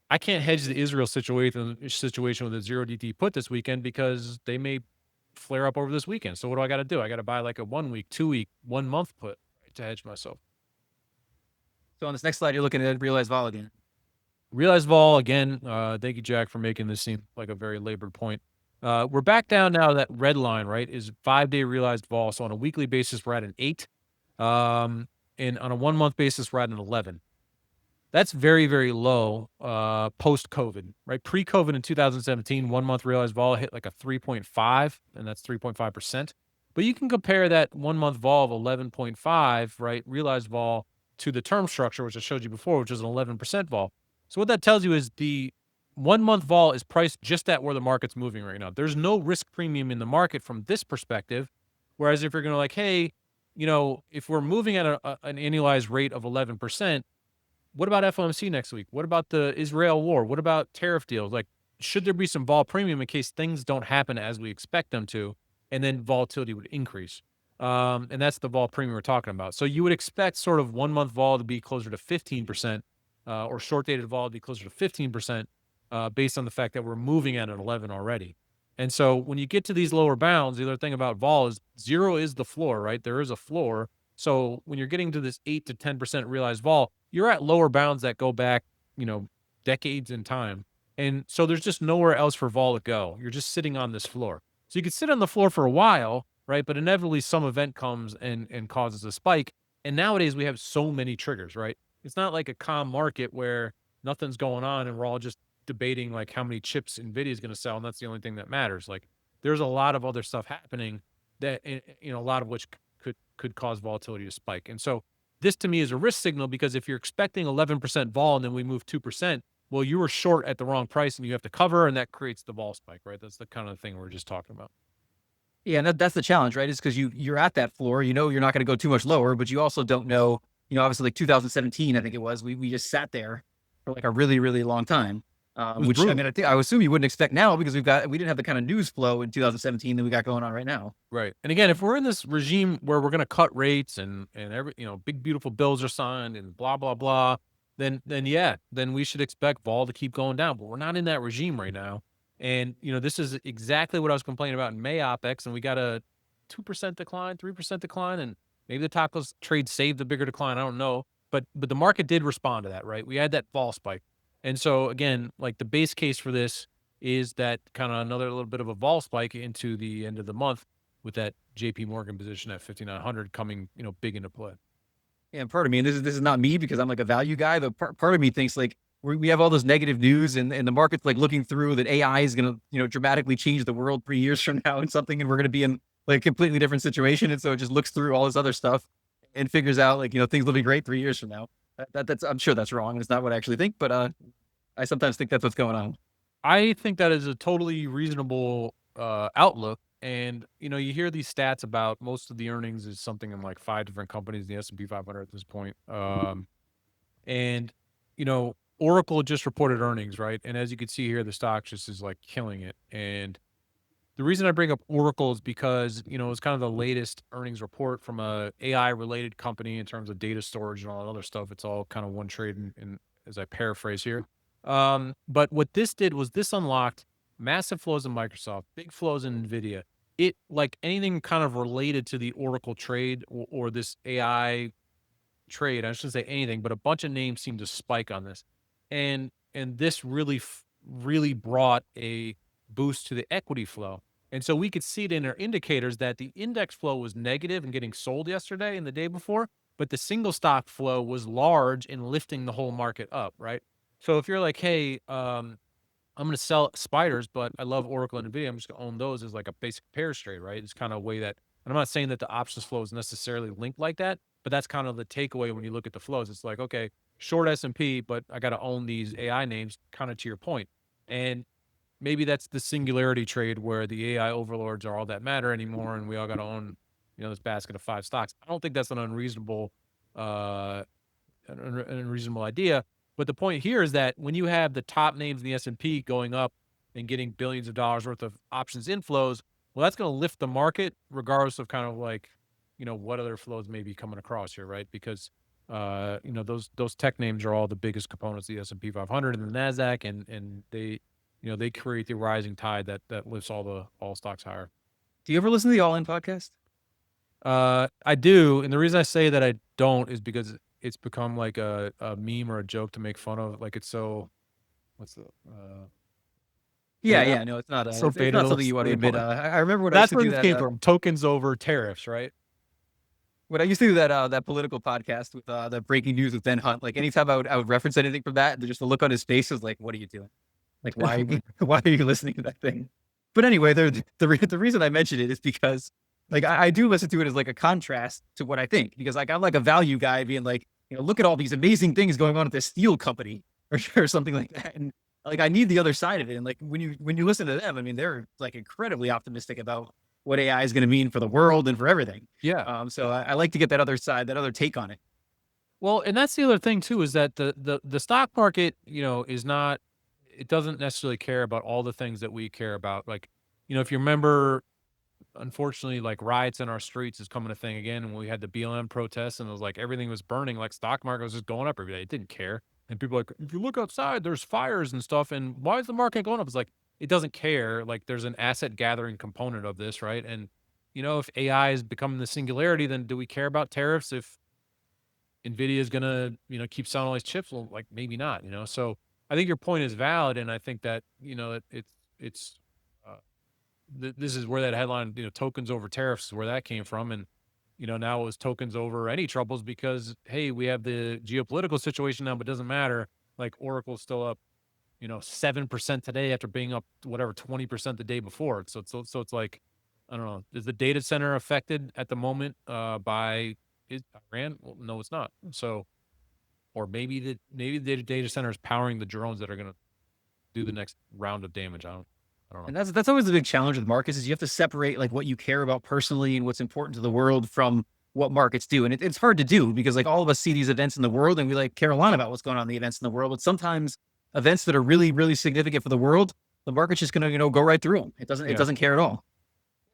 I can't hedge the Israel situation with a 0-DT put this weekend because they may flare up over this weekend. So what do I got to do? I got to buy like a 1 week, 2 week, 1 month put to hedge myself. So on this next slide, you're looking at realized vol again. Realized vol again. Thank you, Jack, for making this seem like a very labored point. We're back down now. That red line, right, is 5-day realized vol. So on a weekly basis, we're at an 8. And on a 1 month basis, we're at an 11. That's very, very low post-COVID, right? Pre-COVID in 2017, 1 month realized vol hit like a 3.5, and that's 3.5%. But you can compare that 1 month vol of 11.5, right, realized vol, to the term structure, which I showed you before, which is an 11% vol. So what that tells you is the 1 month vol is priced just at where the market's moving right now. There's no risk premium in the market from this perspective. Whereas if you're going to like, hey, if we're moving at an annualized rate of 11%, what about FOMC next week? What about the Israel war? What about tariff deals? Like, should there be some vol premium in case things don't happen as we expect them to, and then volatility would increase? And that's the vol premium we're talking about. So you would expect sort of 1 month vol to be closer to 15%, or short dated vol to be closer to 15%, based on the fact that we're moving at an 11 already. And so when you get to these lower bounds, the other thing about vol is 0 is the floor, right? There is a floor. So when you're getting to this 8 to 10% realized vol, you're at lower bounds that go back, decades in time. And so there's just nowhere else for vol to go. You're just sitting on this floor. So you could sit on the floor for a while, right? But inevitably some event comes and causes a spike. And nowadays we have so many triggers, right? It's not like a calm market where nothing's going on and we're all just debating like how many chips Nvidia is going to sell, and that's the only thing that matters. Like, there's a lot of other stuff happening that, a lot of which could cause volatility to spike. And so this to me is a risk signal, because if you're expecting 11% vol and then we move 2%, well, you were short at the wrong price and you have to cover, and that creates the vol spike, right? That's the kind of thing we're just talking about. Yeah, and that's the challenge, right? Is because you're at that floor. You know you're not going to go too much lower, but you also don't know. Obviously, like 2017, I think it was. We just sat there for like a really really long time. It was Which I brutal. mean, I would assume you wouldn't expect now because we didn't have the kind of news flow in 2017 that we got going on right now. Right. And again, if we're in this regime where we're going to cut rates and every, big beautiful bills are signed and blah blah blah, then yeah, then we should expect vol to keep going down. But we're not in that regime right now. And this is exactly what I was complaining about in May OPEX, and we got a 2% decline, 3% decline, and maybe the tacos trade saved the bigger decline. I don't know. But the market did respond to that, right? We had that vol spike. And so again, like, the base case for this is that kind of another little bit of a vol spike into the end of the month, with that JP Morgan position at 5,900 coming, big into play. Yeah, and part of me, and this is not me because I'm like a value guy, but part of me thinks like we have all this negative news and the market's like looking through that AI is going to dramatically change the world 3 years from now and something, and we're going to be in like a completely different situation, and so it just looks through all this other stuff and figures out like things will be great 3 years from now. That's I'm sure that's wrong. It's not what I actually think, but I sometimes think that's what's going on. I think that is a totally reasonable outlook. And, you hear these stats about most of the earnings is something in like 5 different companies in the S&P 500 at this point. And, Oracle just reported earnings, right? And as you can see here, the stock just is like killing it. And the reason I bring up Oracle is because, it's kind of the latest earnings report from a AI related company in terms of data storage and all that other stuff. It's all kind of one trade in as I paraphrase here. But what this did was this unlocked massive flows in Microsoft, big flows in Nvidia. It like anything kind of related to the Oracle trade or this AI trade. I shouldn't say anything, but a bunch of names seem to spike on this, and this really brought a boost to the equity flow. And so we could see it in our indicators that the index flow was negative and getting sold yesterday and the day before, but the single stock flow was large and lifting the whole market up, right? So if you're like, hey, I'm going to sell spiders, but I love Oracle and Nvidia. I'm just going to own those as like a basic pair trade, right? It's kind of a way that, and I'm not saying that the options flow is necessarily linked like that, but that's kind of the takeaway when you look at the flows. It's like, okay, short S&P, but I got to own these AI names, kind of to your point. And maybe that's the singularity trade where the AI overlords are all that matter anymore, and we all got to own, this basket of 5 stocks. I don't think that's an unreasonable uh, an unreasonable idea. But the point here is that when you have the top names in the S&P going up and getting billions of dollars worth of options inflows, well, that's going to lift the market regardless of kind of like, what other flows may be coming across here, right? Because, those tech names are all the biggest components of the S&P 500 and the NASDAQ, and they, they create the rising tide that lifts all stocks higher. Do you ever listen to the All In podcast? I do, and the reason I say that I don't is because it's become like a meme or a joke to make fun of. Like it's so what's the Yeah, yeah, no, it's not. so It's not beta. something you want to admit. I remember when I used That's to where do this that. came from. Tokens over tariffs, right? When I used to do that political podcast with the breaking news with Ben Hunt, like anytime I would reference anything from that, just the look on his face was like, "What are you doing? Like, why why are you listening to that thing?" But anyway, the reason I mentioned it is because like I do listen to it as like a contrast to what I think, because like I'm like a value guy being like, look at all these amazing things going on at this steel company or something like that, and like I need the other side of it. And like when you listen to them, I mean, they're like incredibly optimistic about what AI is going to mean for the world and for everything. Yeah. So I like to get that other side, that other take on it. Well, and that's the other thing too is that the stock market, is not. It doesn't necessarily care about all the things that we care about. Like, if you remember, unfortunately, like riots in our streets is coming a thing again. And we had the BLM protests, and it was like everything was burning. Like stock market was just going up every day. It didn't care. And people are like, if you look outside, there's fires and stuff. And why is the market going up? It's like it doesn't care. Like there's an asset gathering component of this, right? And if AI is becoming the singularity, then do we care about tariffs if Nvidia is gonna keep selling all these chips? Well, like maybe not. So I think your point is valid, and I think that it's uh, this is where that headline, tokens over tariffs is where that came from. And, now it was tokens over any troubles because, hey, we have the geopolitical situation now, but it doesn't matter. Like Oracle's still up, 7% today after being up whatever, 20% the day before. So it's like, I don't know. Is the data center affected at the moment by Iran? Well, no, it's not. So, or maybe the data center is powering the drones that are going to do the next round of damage. I don't know. And that's always the big challenge with markets is you have to separate like what you care about personally and what's important to the world from what markets do. And it's hard to do because like all of us see these events in the world and we like care a lot about what's going on in the events in the world. But sometimes events that are really, really significant for the world, the market's just going to, go right through them. It doesn't care at all.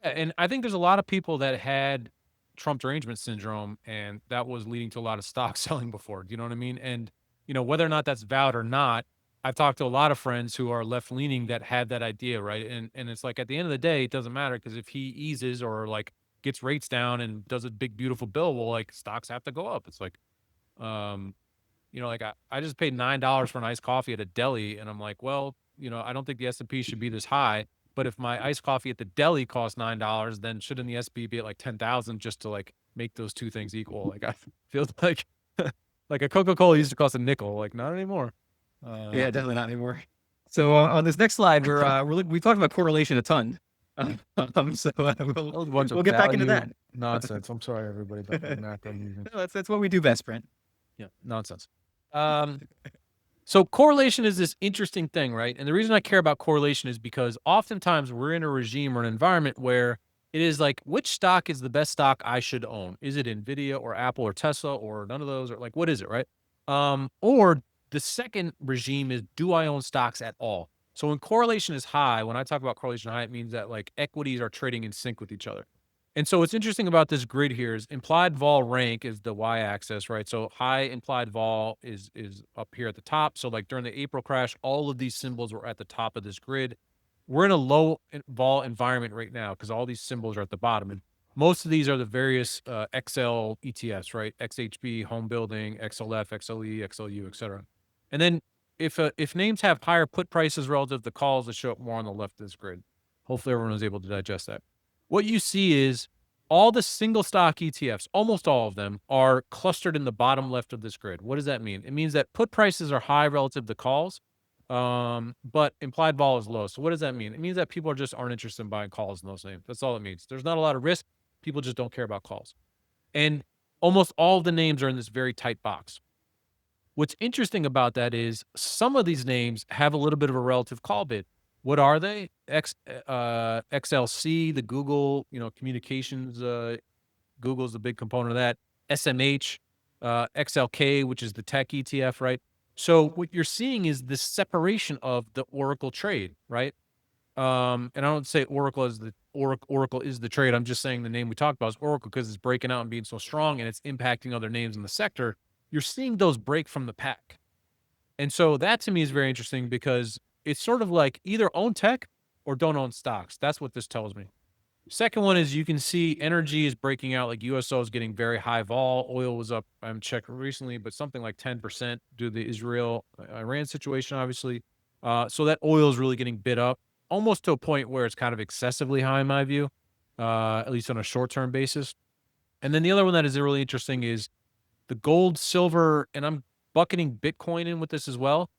Yeah, and I think there's a lot of people that had Trump derangement syndrome, and that was leading to a lot of stock selling before. Do you know what I mean? And whether or not that's valid or not, I've talked to a lot of friends who are left leaning that had that idea, right? And it's like at the end of the day, it doesn't matter because if he eases or like gets rates down and does a big beautiful bill, well, like stocks have to go up. It's like, um, like I just paid $9 for an iced coffee at a deli, and I'm like, well, I don't think the S&P should be this high. But if my iced coffee at the deli costs $9, then shouldn't the S&P be at like 10,000 just to like make those two things equal? Like I feel like like a Coca-Cola used to cost a nickel, like not anymore. Yeah, definitely not anymore. So on this next slide, we talked about correlation a ton. So we'll get back into that nonsense. I'm sorry, everybody, about the macro movement. No, that's what we do best, Brent. Yeah, nonsense. Um, So correlation is this interesting thing, right? And the reason I care about correlation is because oftentimes we're in a regime or an environment where it is like, which stock is the best stock I should own? Is it Nvidia or Apple or Tesla or none of those? Or like, what is it, right? Or the second regime is, do I own stocks at all? So when correlation is high, when I talk about correlation high, it means that like equities are trading in sync with each other. And so what's interesting about this grid here is implied vol rank is the y-axis, right? So high implied vol is up here at the top. So like during the April crash, all of these symbols were at the top of this grid. We're in a low vol environment right now because all these symbols are at the bottom. And most of these are the various XL ETFs, right? XHB, home building, XLF, XLE, XLU, et cetera. And then if names have higher put prices relative to calls, that show up more on the left of this grid. Hopefully everyone was able to digest that. What you see is all the single stock ETFs, almost all of them, are clustered in the bottom left of this grid. What does that mean? It means that put prices are high relative to calls, but implied vol is low. So what does that mean? It means that people aren't interested in buying calls in those names. That's all it means. There's not a lot of risk. People just don't care about calls. And almost all of the names are in this very tight box. What's interesting about that is some of these names have a little bit of a relative call bid. What are they? XLC, the Google, communications. Google's the big component of that. SMH, XLK, which is the tech ETF, right? So what you're seeing is this separation of the Oracle trade, right? And I don't say Oracle is Oracle is the trade. I'm just saying the name we talked about is Oracle because it's breaking out and being so strong and it's impacting other names in the sector. You're seeing those break from the pack. And so that to me is very interesting because it's sort of like either own tech or don't own stocks. That's what this tells me. Second one is you can see energy is breaking out, like USO is getting very high vol. Oil was up, I haven't checked recently, but something like 10% due to the Israel-Iran situation, obviously. So that oil is really getting bid up almost to a point where it's kind of excessively high in my view, at least on a short-term basis. And then the other one that is really interesting is the gold, silver, and I'm bucketing Bitcoin in with this as well,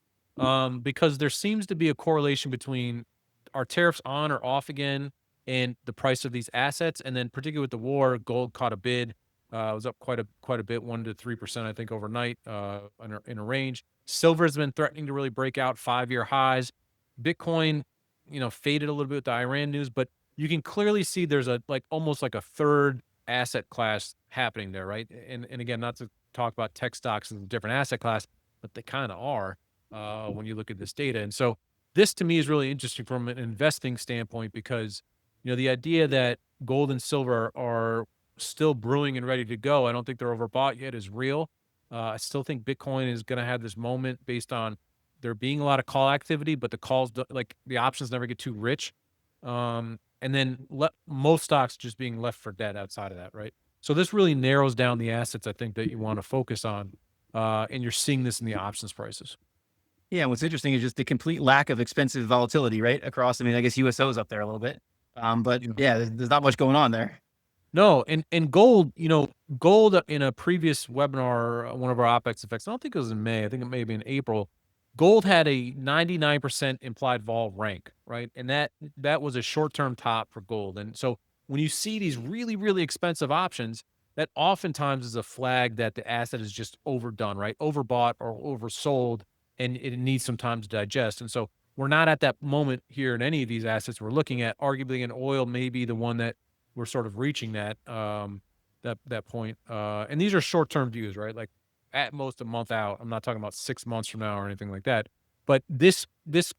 because there seems to be a correlation between are tariffs on or off again and the price of these assets, and then particularly with the war, gold caught a bid. It was up quite a bit, 1 to 3%, I think, overnight, in a range. Silver's been threatening to really break out 5-year highs. Bitcoin, faded a little bit with the Iran news, but you can clearly see there's almost like a third asset class happening there, right? And again, not to talk about tech stocks as a different asset class, but they kind of are when you look at this data. And so this to me is really interesting from an investing standpoint because the idea that gold and silver are still brewing and ready to go, I don't think they're overbought yet, is real. I still think Bitcoin is going to have this moment based on there being a lot of call activity, but the calls, like the options never get too rich. And then most stocks just being left for dead outside of that, right? So this really narrows down the assets I think that you want to focus on. And you're seeing this in the options prices. Yeah, and what's interesting is just the complete lack of expensive volatility, right? Across, I mean, I guess USO is up there a little bit. But yeah, there's not much going on there. No, and gold, gold in a previous webinar, one of our OPEX effects, I don't think it was in May, I think it may be in April. Gold had a 99% implied vol rank, right? And that was a short-term top for gold. And so when you see these really, really expensive options, that oftentimes is a flag that the asset is just overdone, right? Overbought or oversold, and it needs some time to digest. And so we're not at that moment here in any of these assets we're looking at. Arguably, in oil may be the one that we're sort of reaching that point. And these are short-term views, right? Like at most a month out. I'm not talking about 6 months from now or anything like that. But this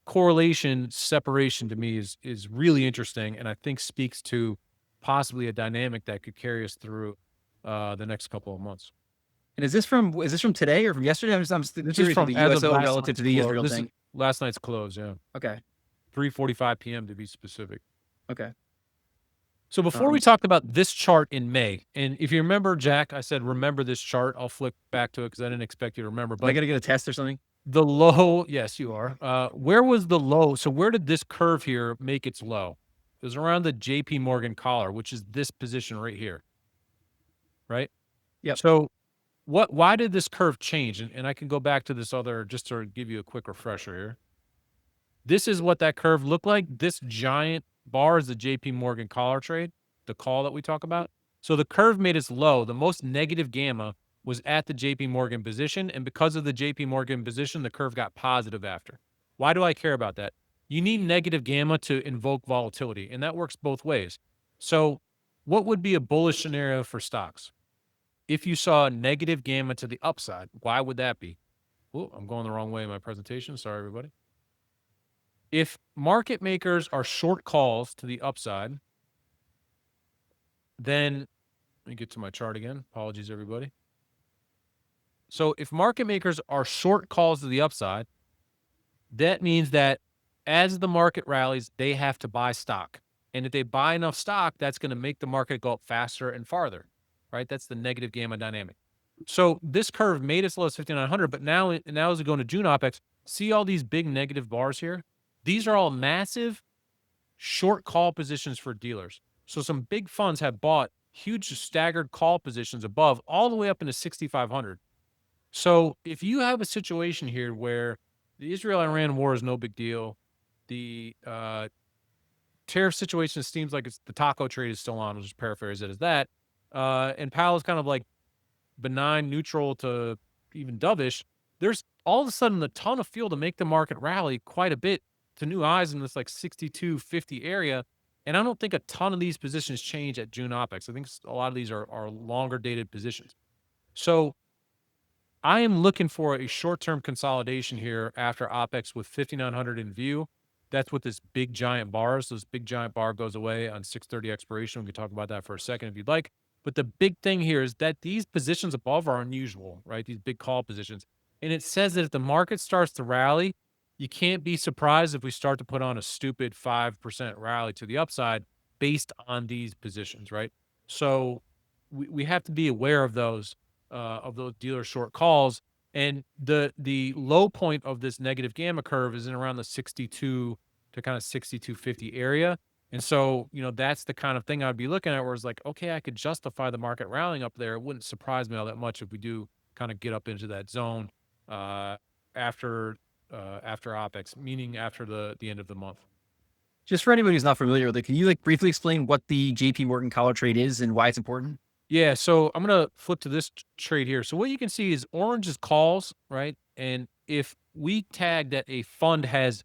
correlation separation to me is really interesting, and I think speaks to possibly a dynamic that could carry us through the next couple of months. And is this from today or from yesterday? I'm This is curious from with the as of USO last relative night's to the close. Israel This is thing. last night's close, yeah. Okay. 3:45 p.m. to be specific. Okay. So before we talked about this chart in May, and if you remember, Jack, I said, remember this chart. I'll flick back to it because I didn't expect you to remember. But I But got to get a test or something. the low, yes, you are. Where was the low? So where did this curve here make its low? It was around the JP Morgan collar, which is this position right here, right? Yep. So why did this curve change? And I can go back to this other, just to give you a quick refresher here. This is what that curve looked like. This giant bar is the JP Morgan collar trade, the call that we talk about. So the curve made its low. The most negative gamma was at the JP Morgan position. And because of the JP Morgan position, the curve got positive after. Why do I care about that? You need negative gamma to invoke volatility, and that works both ways. So, what would be a bullish scenario for stocks? If you saw negative gamma to the upside, why would that be? Oh, I'm going the wrong way in my presentation. Sorry, everybody. If market makers are short calls to the upside, then let me get to my chart again. Apologies, everybody. So if market makers are short calls to the upside, that means that as the market rallies, they have to buy stock. And if they buy enough stock, that's going to make the market go up faster and farther, right? That's the negative gamma dynamic. So this curve made as low as 5,900, but now as we go into June OPEX, see all these big negative bars here? These are all massive short call positions for dealers. So some big funds have bought huge staggered call positions above all the way up into 6,500. So if you have a situation here where the Israel-Iran war is no big deal, the tariff situation seems like it's the taco trade is still on. I'll just paraphrase it as that. And Powell is kind of like benign, neutral to even dovish. There's all of a sudden a ton of fuel to make the market rally quite a bit to new highs in this like 62.50 area. And I don't think a ton of these positions change at June OPEX. I think a lot of these are longer dated positions. So I am looking for a short-term consolidation here after OPEX with 5,900 in view. That's what this big giant bar is. This big giant bar goes away on 6:30 expiration. We can talk about that for a second if you'd like. But the big thing here is that these positions above are unusual, right? These big call positions. And it says that if the market starts to rally, you can't be surprised if we start to put on a stupid 5% rally to the upside based on these positions, right? So we have to be aware of those dealer short calls. And the low point of this negative gamma curve is in around the 62 to kind of 62.50 area. And so, that's the kind of thing I'd be looking at where it's like, okay, I could justify the market rallying up there. It wouldn't surprise me all that much if we do kind of get up into that zone after OPEX, meaning after the end of the month. Just for anybody who's not familiar with it, can you briefly explain what the JP Morgan collar trade is and why it's important? Yeah, so I'm gonna flip to this trade here. So what you can see is orange is calls, right? And if we tag that a fund has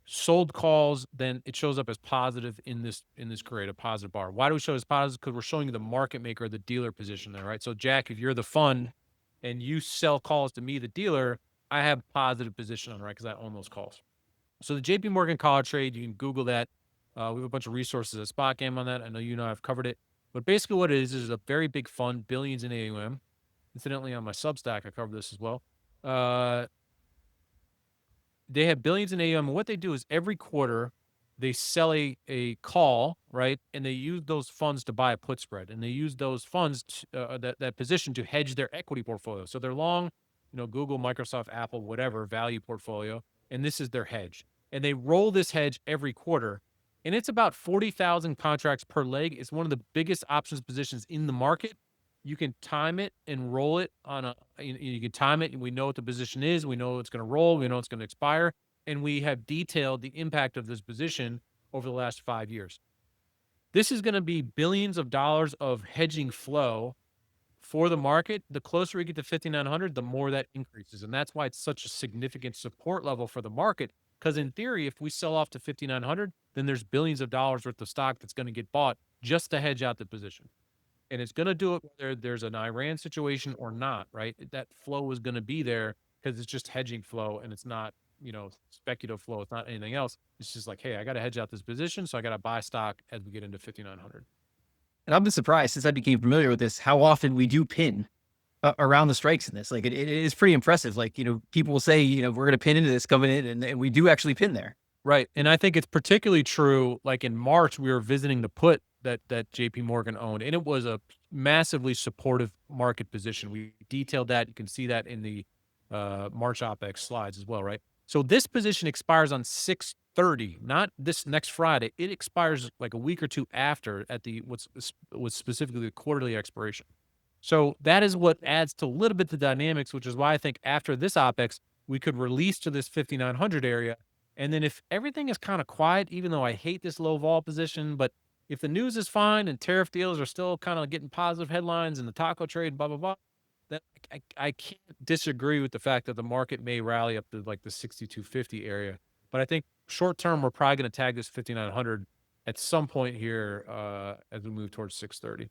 sold calls, then it shows up as positive in this grade, a positive bar. Why do we show it as positive? Because we're showing you the market maker, the dealer position there, right? So Jack, if you're the fund and you sell calls to me, the dealer, I have positive position on, right? Because I own those calls. So the JP Morgan collar trade, you can Google that. We have a bunch of resources at Spot Game on that. I know I've covered it. But basically what it is a very big fund, billions in AUM. Incidentally, on my Substack, I covered this as well. They have billions in AUM. And what they do is every quarter, they sell a call, right? And they use those funds to buy a put spread. And they use those funds, that position to hedge their equity portfolio. So they're long, Google, Microsoft, Apple, whatever, value portfolio. And this is their hedge. And they roll this hedge every quarter. And it's about 40,000 contracts per leg. It's one of the biggest options positions in the market. You can time it and roll it you can time it and we know what the position is. We know it's going to roll. We know it's going to expire. And we have detailed the impact of this position over the last 5 years. This is going to be billions of dollars of hedging flow for the market. The closer we get to 5,900, the more that increases. And that's why it's such a significant support level for the market. Because in theory, if we sell off to 5,900, then there's billions of dollars worth of stock that's going to get bought just to hedge out the position. And it's going to do it whether there's an Iran situation or not, right? That flow is going to be there because it's just hedging flow and it's not, speculative flow. It's not anything else. It's just like, hey, I got to hedge out this position. So I got to buy stock as we get into 5,900. And I've been surprised since I became familiar with this, how often we do pin around the strikes in this. Like it is pretty impressive. Like, people will say, we're going to pin into this coming in and we do actually pin there. Right. And I think it's particularly true. Like in March, we were visiting the put that JP Morgan owned, and it was a massively supportive market position. We detailed that. You can see that in the March OPEX slides as well, right? So this position expires on 6/30, not this next Friday. It expires like a week or two after at the what's specifically the quarterly expiration. So that is what adds to a little bit the dynamics, which is why I think after this OPEX, we could release to this 5,900 area. And then if everything is kind of quiet, even though I hate this low vol position, but if the news is fine and tariff deals are still kind of getting positive headlines and the taco trade, blah, blah, blah, that I can't disagree with the fact that the market may rally up to like the 6250 area, but I think short term we're probably going to tag this 5900 at some point here as we move towards 630.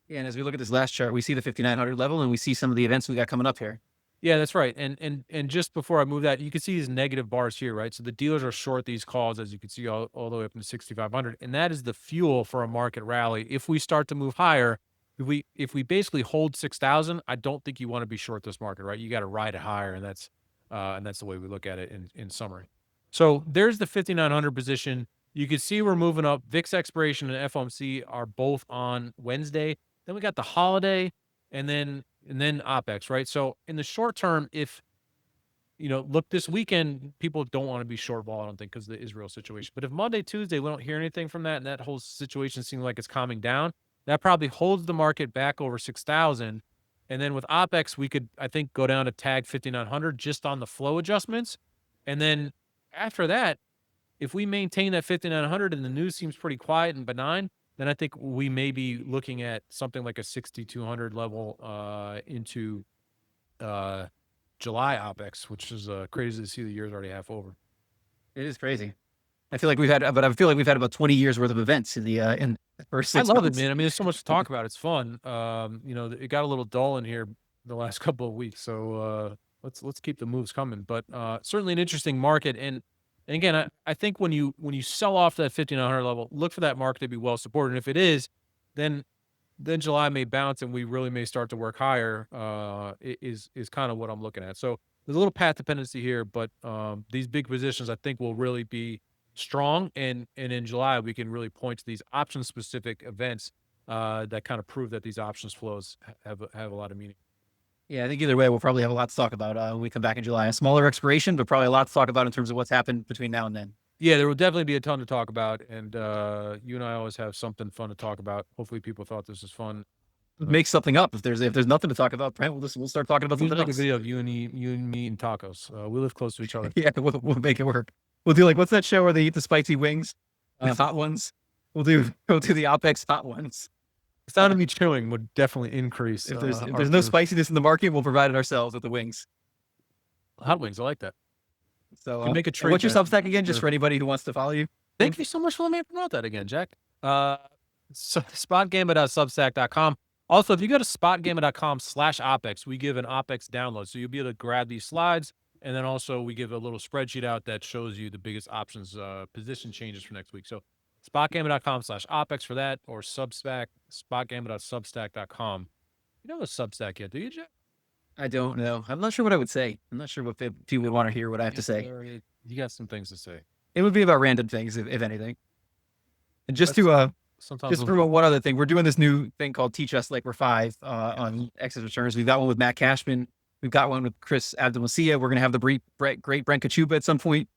Yeah, and as we look at this last chart, we see the 5,900 level, and we see some of the events we got coming up here. Yeah, that's right. And just before I move that, you can see these negative bars here, right? So the dealers are short these calls, as you can see, all the way up into 6,500, and that is the fuel for a market rally. If we start to move higher, if we basically hold 6,000, I don't think you want to be short this market, right? You got to ride it higher, and that's the way we look at it in summary. So there's the 5,900 position. You can see we're moving up. VIX expiration and FOMC are both on Wednesday. Then we got the holiday, and then OPEX, right? So in the short term, if look, this weekend people don't want to be short vol, I don't think, because of the Israel situation. But if Monday, Tuesday we don't hear anything from that, and that whole situation seems like it's calming down, that probably holds the market back over 6,000. And then with OPEX, we could, I think, go down to tag 5,900 just on the flow adjustments. And then after that, if we maintain that 5,900 and the news seems pretty quiet and benign, then I think we may be looking at something like a 6,200 level into July OPEX, which is crazy to see the year's already half over. It is crazy. I feel like we've had about 20 years worth of events in the first 6 I love months. it, man. I mean, there's so much to talk about. It's fun. It got a little dull in here the last couple of weeks, so let's keep the moves coming. But certainly an interesting market. And again, I think when you sell off that 5,900 level, look for that market to be well supported. And if it is, then July may bounce and we really may start to work higher. Is kind of what I'm looking at. So there's a little path dependency here, but these big positions I think will really be strong. And in July we can really point to these option specific events that kind of prove that these options flows have a lot of meaning. Yeah, I think either way, we'll probably have a lot to talk about when we come back in July. A smaller expiration, but probably a lot to talk about in terms of what's happened between now and then. Yeah, there will definitely be a ton to talk about, and you and I always have something fun to talk about. Hopefully, people thought this was fun. Make something up if there's nothing to talk about, Brent. We'll start talking about something Make a else. video of you and me eating tacos. We live close to each other. Yeah, we'll make it work. We'll do like what's that show where they eat the spicy wings, hot ones. We'll do the OPEX hot ones. The sound of me chewing would definitely increase. If there's no spiciness in the market, we'll provide it ourselves with the wings. Hot wings, I like that. So make a trade. What's your Substack again, just for anybody who wants to follow you? Thank you so much for letting me promote that again, Jack. So spotgamma.substack.com. Also, if you go to spotgamma.com/OPEX, we give an OPEX download. So you'll be able to grab these slides. And then also we give a little spreadsheet out that shows you the biggest options position changes for next week. So spotgamma.com/OPEX for that, or Substack, spotgamma.substack.com. You don't have a Substack yet, do you, Jack? I don't know. I'm not sure what I would say. I'm not sure what people would want to hear what I have to say. You got some things to say. It would be about random things, if anything. And just to promote one other thing, we're doing this new thing called Teach Us Like We're Five on excess returns. We've got one with Matt Cashman. We've got one with Chris Abdelmasia. We're going to have the great Brent Kochuba at some point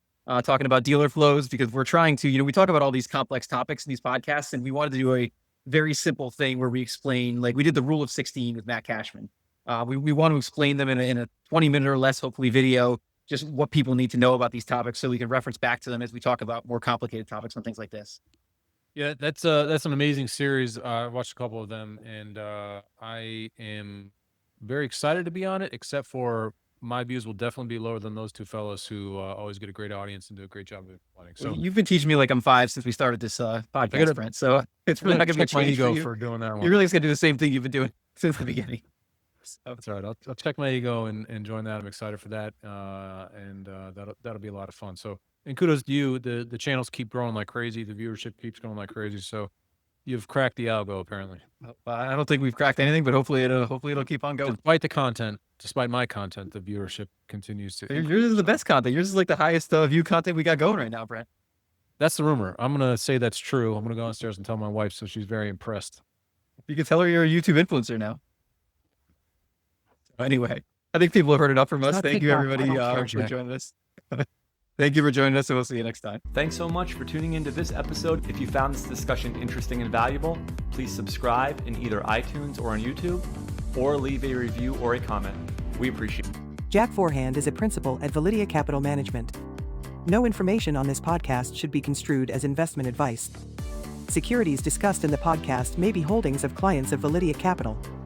talking about dealer flows, because we're trying to, we talk about all these complex topics in these podcasts, and we wanted to do a very simple thing where we explain, like we did the rule of 16 with Matt Cashman. We want to explain them in a 20-minute or less, hopefully, video, just what people need to know about these topics so we can reference back to them as we talk about more complicated topics and things like this. Yeah, that's an amazing series. I watched a couple of them, and I am very excited to be on it, except for my views will definitely be lower than those two fellows who always get a great audience and do a great job of explaining. So you've been teaching me like I'm 5 since we started this podcast, Brent. So it's really not going to be my change ego for you. for doing that one. You're really just going to do the same thing you've been doing since the beginning. So. That's all right. I'll check my ego and join that. I'm excited for that, and that'll be a lot of fun. So, and kudos to you. The channels keep growing like crazy. The viewership keeps going like crazy. So, you've cracked the algo apparently. I don't think we've cracked anything, but hopefully it'll keep on going. Despite my content, the viewership continues to. Yours is the best content. Yours is like the highest view content we got going right now, Brent. That's the rumor. I'm gonna say that's true. I'm gonna go downstairs and tell my wife, so she's very impressed. You can tell her you're a YouTube influencer now. Anyway, I think people have heard enough from us. Thank you, everybody, for joining us. Thank you for joining us, and we'll see you next time. Thanks so much for tuning into this episode. If you found this discussion interesting and valuable, please subscribe in either iTunes or on YouTube, or leave a review or a comment. We appreciate it. Jack Forehand is a principal at Validia Capital Management. No information on this podcast should be construed as investment advice. Securities discussed in the podcast may be holdings of clients of Validia Capital.